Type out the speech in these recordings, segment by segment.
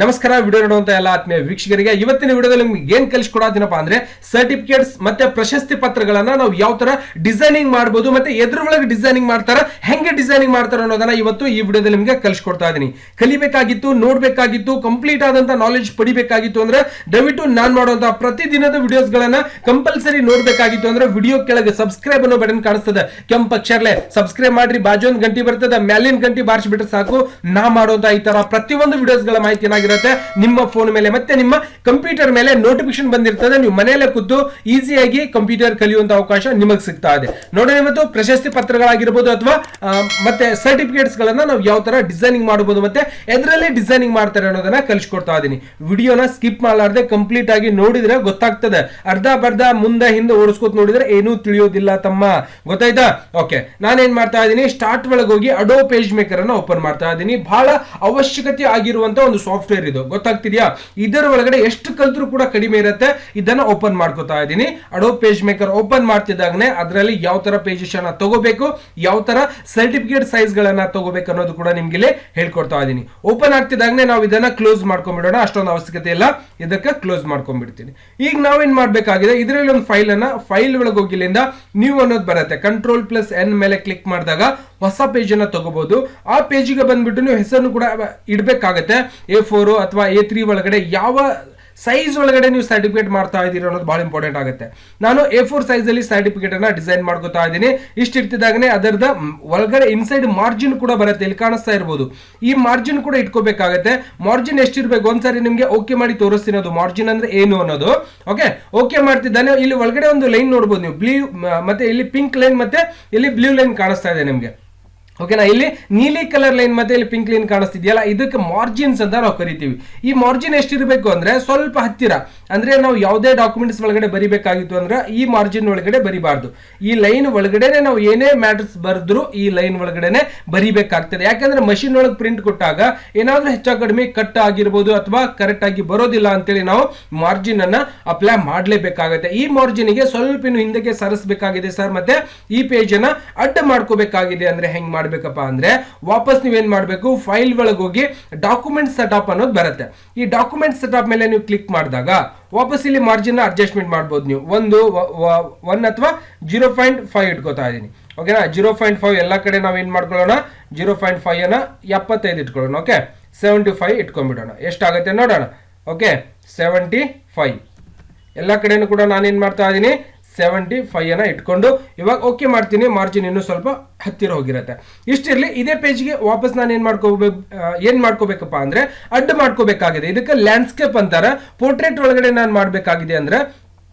ನಮಸ್ಕಾರ. ವಿಡಿಯೋ ನೋಡುವಂತ ಎಲ್ಲ ಆತ್ಮೀಯ ವೀಕ್ಷಕರಿಗೆ ಇವತ್ತಿನ ವಿಡಿಯೋದಲ್ಲಿ ನಿಮ್ಗೆ ಏನ್ ಕಲಿಸ್ಕೊಡೋದಿನಪ್ಪ ಅಂದ್ರೆ ಸರ್ಟಿಫಿಕೇಟ್ಸ್ ಮತ್ತೆ ಪ್ರಶಸ್ತಿ ಪತ್ರಗಳನ್ನ ನಾವು ಯಾವ ತರ ಡಿಸೈನಿಂಗ್ ಮಾಡಬಹುದು ಮತ್ತೆ ಎದ್ರ ಒಳಗೆ ಡಿಸೈನಿಂಗ್ ಮಾಡ್ತಾರ, ಹೆಂಗೆ ಡಿಸೈನಿಂಗ್ ಮಾಡ್ತಾರ ಅನ್ನೋದನ್ನ ಇವತ್ತು ಈ ವಿಡಿಯೋದಲ್ಲಿ ನಿಮ್ಗೆ ಕಲಿಸ್ಕೊಡ್ತಾ ಇದೀನಿ. ಕಲಿಬೇಕಾಗಿತ್ತು, ನೋಡ್ಬೇಕಾಗಿತ್ತು, ಕಂಪ್ಲೀಟ್ ಆದಂತ ನಾಲೆಜ್ ಪಡಿಬೇಕಾಗಿತ್ತು ಅಂದ್ರೆ ದಯವಿಟ್ಟು ನಾನ್ ಮಾಡುವಂತಹ ಪ್ರತಿದಿನದ ವಿಡಿಯೋಸ್ ಗಳನ್ನ ಕಂಪಲ್ಸರಿ ನೋಡ್ಬೇಕಾಗಿತ್ತು ಅಂದ್ರೆ ವಿಡಿಯೋ ಕೆಳಗೆ ಸಬ್ಸ್ಕ್ರೈಬ್ ಅನ್ನೋ ಬಟನ್ ಕಾಣಿಸ್ತದೆ, ಕೆಂಪು ಅಕ್ಷರಲೆ ಸಬ್ಸ್ಕ್ರೈಬ್ ಮಾಡ್ರಿ, ಬಾಜು ಒಂದು ಗಂಟೆ ಬರ್ತದೆ, ಮೇಲಿನ ಗಂಟೆ ಬಾರಿಸಿಬಿಟ್ರೆ ಸಾಕು. ನಾ ಮಾಡುವಂತ ಈ ತರ ಪ್ರತಿಯೊಂದು ವಿಡಿಯೋಸ್ ಗಳ ಮಾಹಿತಿ ಇರುತ್ತೆ ನಿಮ್ಮ ಫೋನ್ ಮೇಲೆ ಮತ್ತೆ ನಿಮ್ಮ ಕಂಪ್ಯೂಟರ್ ಮೇಲೆ ನೋಟಿಫಿಕೇಶನ್ ಬಂದಿರ್ತದೆ. ನೀವು ಮನೆಯಲ್ಲೇ ಕೂತು ಈಸಿಯಾಗಿ ಕಂಪ್ಯೂಟರ್ ಕಲಿಯುವಂತ ಅವಕಾಶ ನಿಮಗೆ ಸಿಗ್ತಾ ಇದೆ. ನೋಡೋಣ ಇವತ್ತು ಪ್ರಶಸ್ತಿ ಪತ್ರಗಳಾಗಿರ್ಬೋದು ಅಥವಾ ಮತ್ತೆ ಸರ್ಟಿಫಿಕೇಟ್ಸ್ ಗಳನ್ನ ನಾವು ಯಾವ ತರ ಡಿಸೈನಿಂಗ್ ಮಾಡಬಹುದು ಮತ್ತೆ ಎದರಲ್ಲಿ ಡಿಸೈನಿಂಗ್ ಮಾಡ್ತಾರೆ ಅನ್ನೋದನ್ನ ಕಲಿಸ್ಕೊಡ್ತಾ ಇದೀನಿ. ವಿಡಿಯೋನ ಸ್ಕಿಪ್ ಮಾಡಲಾರ್ದೆ ಕಂಪ್ಲೀಟ್ ಆಗಿ ನೋಡಿದ್ರೆ ಗೊತ್ತಾಗ್ತದೆ. ಅರ್ಧ ಬರ್ಧ ಮುಂದೆ ಹಿಂದೆ ಓಡಿಸ್ಕೊತ ನೋಡಿದ್ರೆ ಏನೂ ತಿಳಿಯೋದಿಲ್ಲ ತಮ್ಮ, ಗೊತ್ತಾಯ್ತಾ? ಓಕೆ, ನಾನೇನ್ ಮಾಡ್ತಾ ಇದ್ದೀನಿ, ಸ್ಟಾರ್ಟ್ ಒಳಗೆ ಹೋಗಿ ಅಡೋ ಪೇಜ್ ಮೇಕರ್ ಅನ್ನ ಓಪನ್ ಮಾಡ್ತಾ ಇದ್ದೀನಿ. ಬಹಳ ಅವಶ್ಯಕತೆ ಆಗಿರುವಂತ ಒಂದು ಸಾಫ್ಟ್ವೇರ್ ಇದು, ಗೊತ್ತಾಗ್ತಿದ್ಯಾ? ಇದರ ಒಳಗಡೆ ಎಷ್ಟು ಕಲ್ತ್ರು ಕೂಡ ಕಡಿಮೆ ಇರುತ್ತೆ. ಇದನ್ನ ಓಪನ್ ಮಾಡ್ಕೋತಾ ಇದ್ದೀನಿ. ಅಡೋ ಪೇಜ್ ಮೇಕರ್ ಓಪನ್ ಮಾಡ್ತಿದ್ದಾಗನೆ ಅದರಲ್ಲಿ ಯಾವ ತರ ಪೇಜಸ್ ಅನ್ನ ತಗೋಬೇಕು, ಯಾವ ತರ ಸರ್ಟಿಫಿಕೇಟ್ ಸೈಜ್ ಗಳನ್ನ ತಗೋಬೇಕು ಅನ್ನೋದು ಕೂಡ ನಿಮ್ಗೆ ಇಲ್ಲಿ ಹೇಳ್ಕೊಡ್ತಾ ಇದ್ದೀನಿ. ಓಪನ್ ಆಗ್ತಿದ್ದಾಗನೆ ನಾವು ಇದನ್ನ ಕ್ಲೋಸ್ ಮಾಡ್ಕೊಂಡ್ಬಿಡೋಣ, ಅಷ್ಟೊಂದು ಅವಶ್ಯಕತೆ ಇಲ್ಲ, ಇದಕ್ಕೆ ಕ್ಲೋಸ್ ಮಾಡ್ಕೊಂಡ್ಬಿಡ್ತೀನಿ. ಈಗ ನಾವೇನ್ ಮಾಡ್ಬೇಕಾಗಿದೆ, ಇದರಲ್ಲಿ ಒಂದು ಫೈಲ್ ಒಳಗೆ ಹೋಗಿಲಿಂದ ನ್ಯೂ ಅನ್ನೋದು ಬರುತ್ತೆ. Ctrl+N ಮೇಲೆ ಕ್ಲಿಕ್ ಮಾಡಿದಾಗ ಹೊಸ ಪೇಜ್ ಅನ್ನ ತಗೋಬಹುದು. ಆ ಪೇಜಿಗೆ ಬಂದ್ಬಿಟ್ಟು ನೀವು ಹೆಸರನ್ನು ಕೂಡ ಇಡಬೇಕಾಗತ್ತೆ. A4 ಅಥವಾ A3 ಒಳಗಡೆ ಯಾವ ಸೈಜ್ ಒಳಗಡೆ ನೀವು ಸರ್ಟಿಫಿಕೇಟ್ ಮಾಡ್ತಾ ಇದ್ದೀರಿ ಅನ್ನೋದು ಬಹಳ ಇಂಪಾರ್ಟೆಂಟ್ ಆಗುತ್ತೆ. ನಾನು A4 ಸೈಜ್ ಅಲ್ಲಿ ಸರ್ಟಿಫಿಕೇಟ್ ಅನ್ನ ಡಿಸೈನ್ ಮಾಡ್ಕೋತಾ ಇದ್ದೀನಿ. ಇಷ್ಟ ಇರ್ತಿದ್ದಾಗನೆ ಅದರದ ಒಳಗಡೆ ಇನ್ಸೈಡ್ ಮಾರ್ಜಿನ್ ಕೂಡ ಬರುತ್ತೆ, ಇಲ್ಲಿ ಕಾಣಿಸ್ತಾ ಇರಬಹುದು. ಈ ಮಾರ್ಜಿನ್ ಕೂಡ ಇಟ್ಕೋಬೇಕಾಗತ್ತೆ. ಮಾರ್ಜಿನ್ ಎಷ್ಟಿರ್ಬೇಕು ಒಂದ್ಸರಿ ನಿಮ್ಗೆ ಓಕೆ ಮಾಡಿ ತೋರಿಸ್ತೀನಿ, ಅದು ಮಾರ್ಜಿನ್ ಅಂದ್ರೆ ಏನು ಅನ್ನೋದು. ಓಕೆ, ಓಕೆ ಮಾಡ್ತಿದ್ದಾನೆ. ಇಲ್ಲಿ ಒಳಗಡೆ ಒಂದು ಲೈನ್ ನೋಡಬಹುದು ನೀವು, ಬ್ಲೂ ಮತ್ತೆ ಇಲ್ಲಿ ಪಿಂಕ್ ಲೈನ್ ಮತ್ತೆ ಇಲ್ಲಿ ಬ್ಲೂ ಲೈನ್ ಕಾಣಿಸ್ತಾ ಇದೆ ನಿಮ್ಗೆ. ಓಕೆನಾ? ಇಲ್ಲಿ ನೀಲಿ ಕಲರ್ ಲೈನ್ ಮತ್ತೆ ಇಲ್ಲಿ ಪಿಂಕ್ ಲೈನ್ ಕಾಣಿಸ್ತಿದೆಯಲ್ಲ, ಇದಕ್ಕೆ ಮಾರ್ಜಿನ್ಸ್ ಅಂತ ನಾವು ಕರಿತೀವಿ. ಈ ಮಾರ್ಜಿನ್ ಎಷ್ಟಿರಬೇಕು ಅಂದ್ರೆ ಸ್ವಲ್ಪ ಹತ್ತಿರ, ಅಂದ್ರೆ ನಾವು ಯಾವುದೇ ಡಾಕ್ಯುಮೆಂಟ್ಸ್ ಒಳಗಡೆ ಬರಿಬೇಕಾಗಿತ್ತು ಅಂದ್ರೆ ಈ ಮಾರ್ಜಿನ್ ಒಳಗಡೆ ಬರಿಬಾರ್ದು. ಈ ಲೈನ್ ಒಳಗಡೆನೆ ನಾವು ಏನೇ ಮ್ಯಾಟರ್ಸ್ ಬರೆದ್ರು ಈ ಲೈನ್ ಒಳಗಡೆನೆ ಬರಿಬೇಕಾಗ್ತದೆ. ಯಾಕಂದ್ರೆ ಮಷಿನ್ ಒಳಗೆ ಪ್ರಿಂಟ್ ಕೊಟ್ಟಾಗ ಏನಾದ್ರೂ ಹೆಚ್ಚು ಕಡಿಮೆ ಕಟ್ ಆಗಿರ್ಬೋದು ಅಥವಾ ಕರೆಕ್ಟ್ ಆಗಿ ಬರೋದಿಲ್ಲ ಅಂತೇಳಿ ನಾವು ಮಾರ್ಜಿನ್ ಅನ್ನ ಅಪ್ಲೈ ಮಾಡ್ಲೇಬೇಕಾಗುತ್ತೆ. ಈ ಮಾರ್ಜಿನ್ ಗೆ ಸ್ವಲ್ಪ ಹಿಂದಕ್ಕೆ ಸರಿಸಬೇಕಾಗಿದೆ ಸರ್, ಮತ್ತೆ ಈ ಪೇಜ್ ಅನ್ನ ಅಡ್ಡ ಮಾಡ್ಕೋಬೇಕಾಗಿದೆ ಅಂದ್ರೆ ಹೆಂಗ್ ಮಾಡ್ಬೇಕಪ್ಪ ಅಂದ್ರೆ ವಾಪಸ್ ನೀವೇನ್ ಮಾಡ್ಬೇಕು, ಫೈಲ್ ಒಳಗೆ ಹೋಗಿ ಡಾಕ್ಯುಮೆಂಟ್ ಸೆಟಪ್ ಅನ್ನೋದು ಬರುತ್ತೆ. ಈ ಡಾಕ್ಯುಮೆಂಟ್ ಸೆಟಪ್ ಮೇಲೆ ನೀವು ಕ್ಲಿಕ್ ಮಾಡಿದಾಗ ವಾಪಸ್ ಇಲ್ಲಿ ಮಾರ್ಜಿನ್ ಅಡ್ಜಸ್ಟ್ಮೆಂಟ್ ಮಾಡ್ಬೋದು. ನೀವು 1 ಅಥವಾ 0.5 ಇಟ್ಕೋತಾ ಇದೀನಿ. ಓಕೆನಾ? 0.5 ಎಲ್ಲ ಕಡೆ ನಾವು ಏನ್ ಮಾಡ್ಕೊಳ್ಳೋಣ, 0.5 ಅನ್ನ 75 ಇಟ್ಕೊಳ್ಳೋಣ. ಓಕೆ, 75 ಇಟ್ಕೊಂಡ್ಬಿಡೋಣ. ಎಷ್ಟಾಗುತ್ತೆ ನೋಡೋಣ. ಓಕೆ, 75 ಎಲ್ಲ ಕಡೆನೂ ಕೂಡ ನಾನೇನ್ ಮಾಡ್ತಾ ಇದೀನಿ, 75 ಅನ್ನ ಇಟ್ಕೊಂಡು ಇವಾಗ ಓಕೆ ಮಾಡ್ತೀನಿ. ಮಾರ್ಜಿನ್ ಇನ್ನೂ ಸ್ವಲ್ಪ ಹತ್ತಿರ ಹೋಗಿರುತ್ತೆ. ಇಷ್ಟಿರ್ಲಿ. ಇದೇ ಪೇಜ್ಗೆ ವಾಪಸ್ ನಾನು ಏನ್ ಮಾಡ್ಕೋಬೇಕಪ್ಪ ಅಂದ್ರೆ ಅಡ್ಡ ಮಾಡ್ಕೋಬೇಕಾಗಿದೆ. ಇದಕ್ಕೆ ಲ್ಯಾಂಡ್ಸ್ಕೇಪ್ ಅಂತಾರೆ. ಪೋರ್ಟ್ರೇಟ್ ಒಳಗಡೆ ನಾನು ಮಾಡ್ಬೇಕಾಗಿದೆ ಅಂದ್ರೆ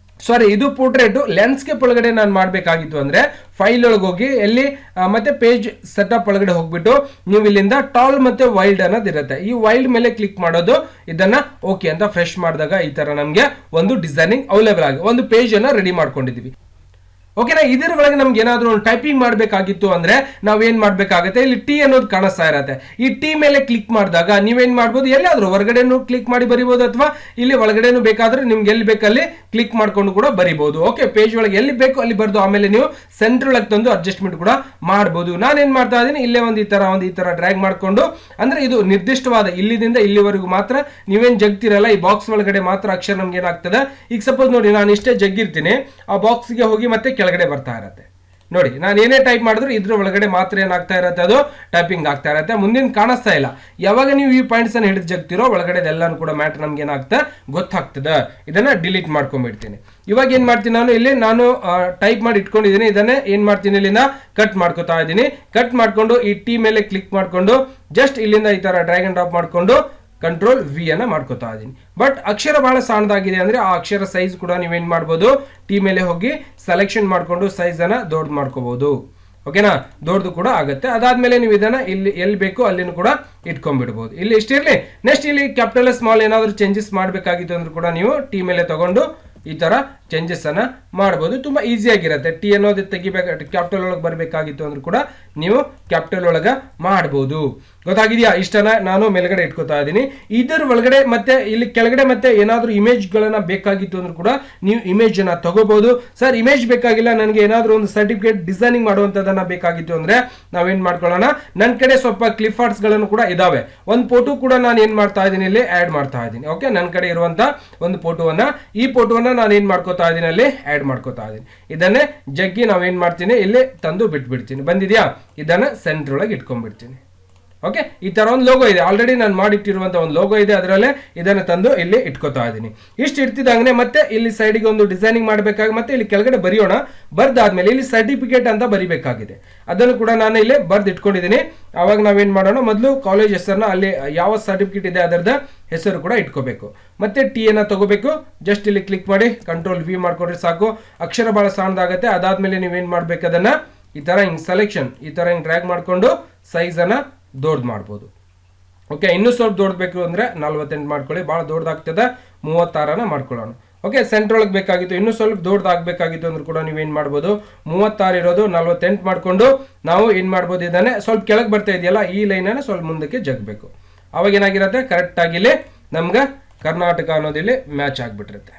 ಇದು ಪೋರ್ಟ್ರೇಟ್. ಲ್ಯಾಂಡ್ಸ್ಕೇಪ್ ಒಳಗಡೆ ನಾನು ಮಾಡಬೇಕಾಗಿತ್ತು ಅಂದ್ರೆ ಫೈಲ್ ಒಳಗೆ ಹೋಗಿ ಎಲ್ಲಿ ಮತ್ತೆ ಪೇಜ್ ಸೆಟಪ್ ಒಳಗಡೆ ಹೋಗ್ಬಿಟ್ಟು ನೀವು ಇಲ್ಲಿಂದ ಟಾಲ್ ಮತ್ತೆ ವೈಲ್ಡ್ ಅನ್ನೋದು ಇರುತ್ತೆ. ಈ ವೈಲ್ಡ್ ಮೇಲೆ ಕ್ಲಿಕ್ ಮಾಡೋದು, ಇದನ್ನ ಓಕೆ ಅಂತ ಫ್ರೆಶ್ ಮಾಡಿದಾಗ ಈ ತರ ನಮ್ಗೆ ಒಂದು ಡಿಸೈನಿಂಗ್ ಅವೈಲೇಬಲ್ ಆಗಿ ಒಂದು ಪೇಜ್ ಅನ್ನ ರೆಡಿ ಮಾಡ್ಕೊಂಡಿದೀವಿ. ಓಕೆನಾ? ಇದರ ಒಳಗೆ ನಮ್ಗೆ ಏನಾದ್ರು ಒಂದು ಟೈಪಿಂಗ್ ಮಾಡಬೇಕಾಗಿತ್ತು ಅಂದ್ರೆ ನಾವೇನ್ ಮಾಡ್ಬೇಕಾಗತ್ತೆ, ಇಲ್ಲಿ ಟಿ ಅನ್ನೋದು ಕಾಣಿಸ್ತಾ ಇರತ್ತೆ. ಈ ಟಿ ಮೇಲೆ ಕ್ಲಿಕ್ ಮಾಡಿದಾಗ ನೀವೇನ್ ಮಾಡ್ಬೋದು, ಎಲ್ಲಾದ್ರೂ ಹೊರಗಡೆನು ಕ್ಲಿಕ್ ಮಾಡಿ ಬರಿಬಹುದು ಅಥವಾ ಇಲ್ಲಿ ಒಳಗಡೆನು ಬೇಕಾದ್ರೆ ನಿಮ್ಗೆ ಎಲ್ಲಿ ಬೇಕಲ್ಲಿ ಕ್ಲಿಕ್ ಮಾಡ್ಕೊಂಡು ಕೂಡ ಬರಿಬಹುದು. ಓಕೆ, ಪೇಜ್ ಒಳಗೆ ಎಲ್ಲಿ ಬೇಕು ಅಲ್ಲಿ ಬರ್ದು ಆಮೇಲೆ ನೀವು ಸೆಂಟರ್ ಒಳಗೆ ತಂದು ಅಡ್ಜಸ್ಟ್ಮೆಂಟ್ ಕೂಡ ಮಾಡಬಹುದು. ನಾನೇನ್ ಮಾಡ್ತಾ ಇದ್ದೀನಿ, ಇಲ್ಲೇ ಒಂದು ಈ ತರ ಡ್ರ್ಯಾಗ್ ಮಾಡ್ಕೊಂಡು, ಅಂದ್ರೆ ಇದು ನಿರ್ದಿಷ್ಟವಾದ ಇಲ್ಲಿಂದ ಇಲ್ಲಿವರೆಗೂ ಮಾತ್ರ ನೀವೇನ್ ಜಗ್ತಿರಲ್ಲ ಈ ಬಾಕ್ಸ್ ಒಳಗಡೆ ಮಾತ್ರ ಅಕ್ಷರ ನಮ್ಗೆ ಏನಾಗ್ತದೆ. ಈಗ ಸಪೋಸ್ ನೋಡಿ ನಾನು ಇಷ್ಟೇ ಜಗ್ಗಿರ್ತೀನಿ, ಆ ಬಾಕ್ಸ್ಗೆ ಹೋಗಿ ಮತ್ತೆ ಕೆಳಗಡೆ ಬರ್ತಾ ಇರತ್ತೆ. ನೋಡಿ, ನಾನು ಏನೇ ಟೈಪ್ ಮಾಡಿದ್ರು ಇದ್ರ ಒಳಗಡೆ ಮಾತ್ರ ಏನಾಗ್ತಾ ಇರತ್ತೆ, ಅದು ಟೈಪಿಂಗ್ ಆಗ್ತಾ ಇರತ್ತೆ. ಮುಂದಿನ ಕಾಣಿಸ್ತಾ ಇಲ್ಲ. ಯಾವಾಗ ನೀವು ಈ ಪಾಯಿಂಟ್ಸ್ ಅನ್ನು ಹಿಡಿದು ಜಗ್ತಿರೋ ಒಳಗಡೆ ಎಲ್ಲಾನು ಕೂಡ ಮ್ಯಾಟರ್ ನಮ್ಗೆ ಏನಾಗ್ತಾ ಗೊತ್ತಾಗ್ತದೆ. ಇದನ್ನ ಡಿಲೀಟ್ ಮಾಡ್ಕೊಂಡ್ಬಿಡ್ತೀನಿ. ಇವಾಗ ಏನ್ ಮಾಡ್ತೀನಿ, ನಾನು ಟೈಪ್ ಮಾಡಿ ಇಟ್ಕೊಂಡಿದ್ದೀನಿ. ಇದನ್ನೇ ಏನ್ ಮಾಡ್ತೀನಿ, ಇಲ್ಲಿಂದ ಕಟ್ ಮಾಡ್ಕೋತಾ ಇದ್ದೀನಿ. ಕಟ್ ಮಾಡ್ಕೊಂಡು ಈ ಟಿ ಮೇಲೆ ಕ್ಲಿಕ್ ಮಾಡ್ಕೊಂಡು ಜಸ್ಟ್ ಇಲ್ಲಿಂದ ಈ ತರ ಡ್ರ್ಯಾಗ್ ಅಂಡ್ ಡ್ರಾಪ್ ಮಾಡ್ಕೊಂಡು Ctrl+V ಅನ್ನ ಮಾಡ್ಕೋತಾ ಇದೀನಿ. ಬಟ್ ಅಕ್ಷರ ಬಹಳ ಸಣ್ಣದಾಗಿದೆ ಅಂದ್ರೆ ಆ ಅಕ್ಷರ ಸೈಜ್ ಕೂಡ ನೀವೇನ್ ಮಾಡ್ಬೋದು, ಟಿ ಮೇಲೆ ಹೋಗಿ ಸೆಲೆಕ್ಷನ್ ಮಾಡ್ಕೊಂಡು ಸೈಜ್ ಅನ್ನ ದೊಡ್ಡ ಮಾಡ್ಕೋಬಹುದು. ಓಕೆನಾ? ದೊಡ್ಡದು ಕೂಡ ಆಗುತ್ತೆ. ಅದಾದ್ಮೇಲೆ ನೀವು ಇದನ್ನ ಇಲ್ಲಿ ಎಲ್ಲಿ ಬೇಕು ಅಲ್ಲಿನೂ ಕೂಡ ಇಟ್ಕೊಂಡ್ಬಿಡ್ಬೋದು. ಇಲ್ಲಿ ಇಷ್ಟಿರ್ಲಿ. ನೆಕ್ಸ್ಟ್ ಇಲ್ಲಿ ಕ್ಯಾಪಿಟಲ್ ಸ್ಮಾಲ್ ಏನಾದ್ರು ಚೇಂಜಸ್ ಮಾಡಬೇಕಾಗಿತ್ತು ಅಂದ್ರೂ ಕೂಡ ನೀವು ಟಿ ಮೇಲೆ ತಗೊಂಡು ಈ ತರ ಚೇಂಜಸ್ ಅನ್ನ ಮಾಡಬಹುದು. ತುಂಬಾ ಈಸಿ ಆಗಿರುತ್ತೆ. ಟಿ ಅನ್ನೋದು ತೆಗಿಬೇಕು, ಕ್ಯಾಪಿಟಲ್ ಒಳಗೆ ಬರಬೇಕಾಗಿತ್ತು ಅಂದ್ರೂ ಕೂಡ ನೀವು ಕ್ಯಾಪಿಟಲ್ ಒಳಗ ಮಾಡಬಹುದು. ಗೊತ್ತಾಗಿದೆಯಾ? ಇಷ್ಟನ್ನ ನಾನು ಮೇಲ್ಗಡೆ ಇಟ್ಕೋತಾ ಇದ್ದೀನಿ. ಇದರ ಒಳಗಡೆ ಮತ್ತೆ ಇಲ್ಲಿ ಕೆಳಗಡೆ ಮತ್ತೆ ಏನಾದ್ರೂ ಇಮೇಜ್ ಗಳನ್ನ ಬೇಕಾಗಿತ್ತು ಅಂದ್ರೂ ಕೂಡ ನೀವು ಇಮೇಜ್ ಅನ್ನ ತಗೋಬಹುದು. ಸರ್ ಇಮೇಜ್ ಬೇಕಾಗಿಲ್ಲ, ನನಗೆ ಏನಾದ್ರೂ ಒಂದು ಸರ್ಟಿಫಿಕೇಟ್ ಡಿಸೈನಿಂಗ್ ಮಾಡುವಂತದನ್ನ ಬೇಕಾಗಿತ್ತು ಅಂದ್ರೆ ನಾವೇನ್ ಮಾಡ್ಕೊಳ್ಳೋಣ, ನನ್ನ ಕಡೆ ಸ್ವಲ್ಪ ಕ್ಲಿಪ್ ಆರ್ಟ್ಸ್ ಗಳನ್ನು ಕೂಡ ಇದಾವೆ. ಒಂದು ಫೋಟೋ ಕೂಡ ನಾನು ಏನ್ ಮಾಡ್ತಾ ಇದ್ದೀನಿ, ಇಲ್ಲಿ ಆಡ್ ಮಾಡ್ತಾ ಇದ್ದೀನಿ. ಓಕೆ, ನನ್ನ ಕಡೆ ಇರುವಂತ ಒಂದು ಫೋಟೋವನ್ನ, ಈ ಫೋಟೋವನ್ನ ನಾನು ಏನ್ ಮಾಡ್ಕೋತಾ ಇದ್ದೀನಿ, ಅಲ್ಲಿ ಆಡ್ ಮಾಡ್ಕೋತಾ ಇದ್ದೀನಿ. ಇದನ್ನೇ ಜಗ್ಗಿ ನಾವೇನ್ ಮಾಡ್ತೀನಿ, ಇಲ್ಲಿ ತಂದು ಬಿಟ್ಬಿಡ್ತೀನಿ. ಬಂದಿದ್ಯಾ? ಇದನ್ನ ಸೆಂಟರ್ ಒಳಗೆ ಇಟ್ಕೊಂಡ್ಬಿಡ್ತೀನಿ. ಓಕೆ, ಈ ತರ ಒಂದು ಲೋಗೋ ಇದೆ, ಆಲ್ರೆಡಿ ನಾನು ಮಾಡಿಟ್ಟಿರುವಂತ ಒಂದು ಲೋಗೋ ಇದೆ, ಅದರಲ್ಲೇ ಇದನ್ನು ತಂದು ಇಲ್ಲಿ ಇಟ್ಕೋತಾ ಇದ್ದೀನಿ. ಇಷ್ಟು ಇರ್ತಿದ್ದಂಗೆ ಮತ್ತೆ ಇಲ್ಲಿ ಸೈಡಿಗೆ ಒಂದು ಡಿಸೈನಿಂಗ್ ಮಾಡಬೇಕಾಗಿ ಮತ್ತೆ ಇಲ್ಲಿ ಕೆಳಗಡೆ ಬರೆಯೋಣ. ಬರ್ದಾದ್ಮೇಲೆ ಇಲ್ಲಿ ಸರ್ಟಿಫಿಕೇಟ್ ಅಂತ ಬರಿಬೇಕಾಗಿದೆ, ಅದನ್ನು ಕೂಡ ನಾನು ಇಲ್ಲಿ ಬರ್ದು ಇಟ್ಕೊಂಡಿದ್ದೀನಿ. ಅವಾಗ ನಾವೇನ್ ಮಾಡೋಣ, ಮೊದಲು ಕಾಲೇಜ್ ಹೆಸರನ್ನ, ಅಲ್ಲಿ ಯಾವ ಸರ್ಟಿಫಿಕೇಟ್ ಇದೆ ಅದರದ ಹೆಸರು ಕೂಡ ಇಟ್ಕೋಬೇಕು. ಮತ್ತೆ ಟಿ ಅನ್ನ ತಗೋಬೇಕು. ಜಸ್ಟ್ ಇಲ್ಲಿ ಕ್ಲಿಕ್ ಮಾಡಿ ಕಂಟ್ರೋಲ್ ವಿ ಮಾಡ್ಕೊಂಡ್ರೆ ಸಾಕು. ಅಕ್ಷರ ಬಹಳ ಸಣ್ಣದಾಗತ್ತೆ. ಅದಾದ್ಮೇಲೆ ನೀವೇನ್ ಮಾಡ್ಬೇಕು, ಅದನ್ನ ಈ ತರ ಹಿಂಗ್ ಸೆಲೆಕ್ಷನ್ ಈ ತರ ಹಿಂಗ್ ಡ್ರ್ಯಾಗ್ ಮಾಡ್ಕೊಂಡು ಸೈಜ್ ಅನ್ನ ದೊಡ್ಡ ಮಾಡ್ಬೋದು. ಓಕೆ, ಇನ್ನೂ ಸ್ವಲ್ಪ ದೊಡ್ಡಬೇಕು ಅಂದ್ರೆ 48 ಮಾಡ್ಕೊಳ್ಳಿ, ಬಹಳ ದೊಡ್ಡದಾಗ್ತದೆ. 36ನ ಮಾಡ್ಕೊಳ್ಳೋಣ. ಓಕೆ, ಸೆಂಟ್ರ್ ಒಳಗೆ ಬೇಕಾಗಿತ್ತು, ಇನ್ನೂ ಸ್ವಲ್ಪ ದೊಡ್ಡದಾಗಬೇಕಾಗಿತ್ತು ಅಂದ್ರೂ ಕೂಡ ನೀವೇನ್ ಮಾಡ್ಬೋದು, 36 ಇರೋದು 48 ಮಾಡ್ಕೊಂಡು ನಾವು ಏನ್ ಮಾಡ್ಬೋದು, ಇದನ್ನೇ ಸ್ವಲ್ಪ ಕೆಳಗೆ ಬರ್ತಾ ಇದೆಯಲ್ಲ, ಈ ಲೈನ್ ಅನ್ನ ಸ್ವಲ್ಪ ಮುಂದಕ್ಕೆ ಜಗ್ಬೇಕು. ಅವಾಗ ಏನಾಗಿರುತ್ತೆ, ಕರೆಕ್ಟ್ ಆಗಿ ಇಲ್ಲಿ ನಮ್ಗೆ ಕರ್ನಾಟಕ ಅನ್ನೋದಿಲ್ಲಿ ಮ್ಯಾಚ್ ಆಗ್ಬಿಟ್ಟಿರುತ್ತೆ.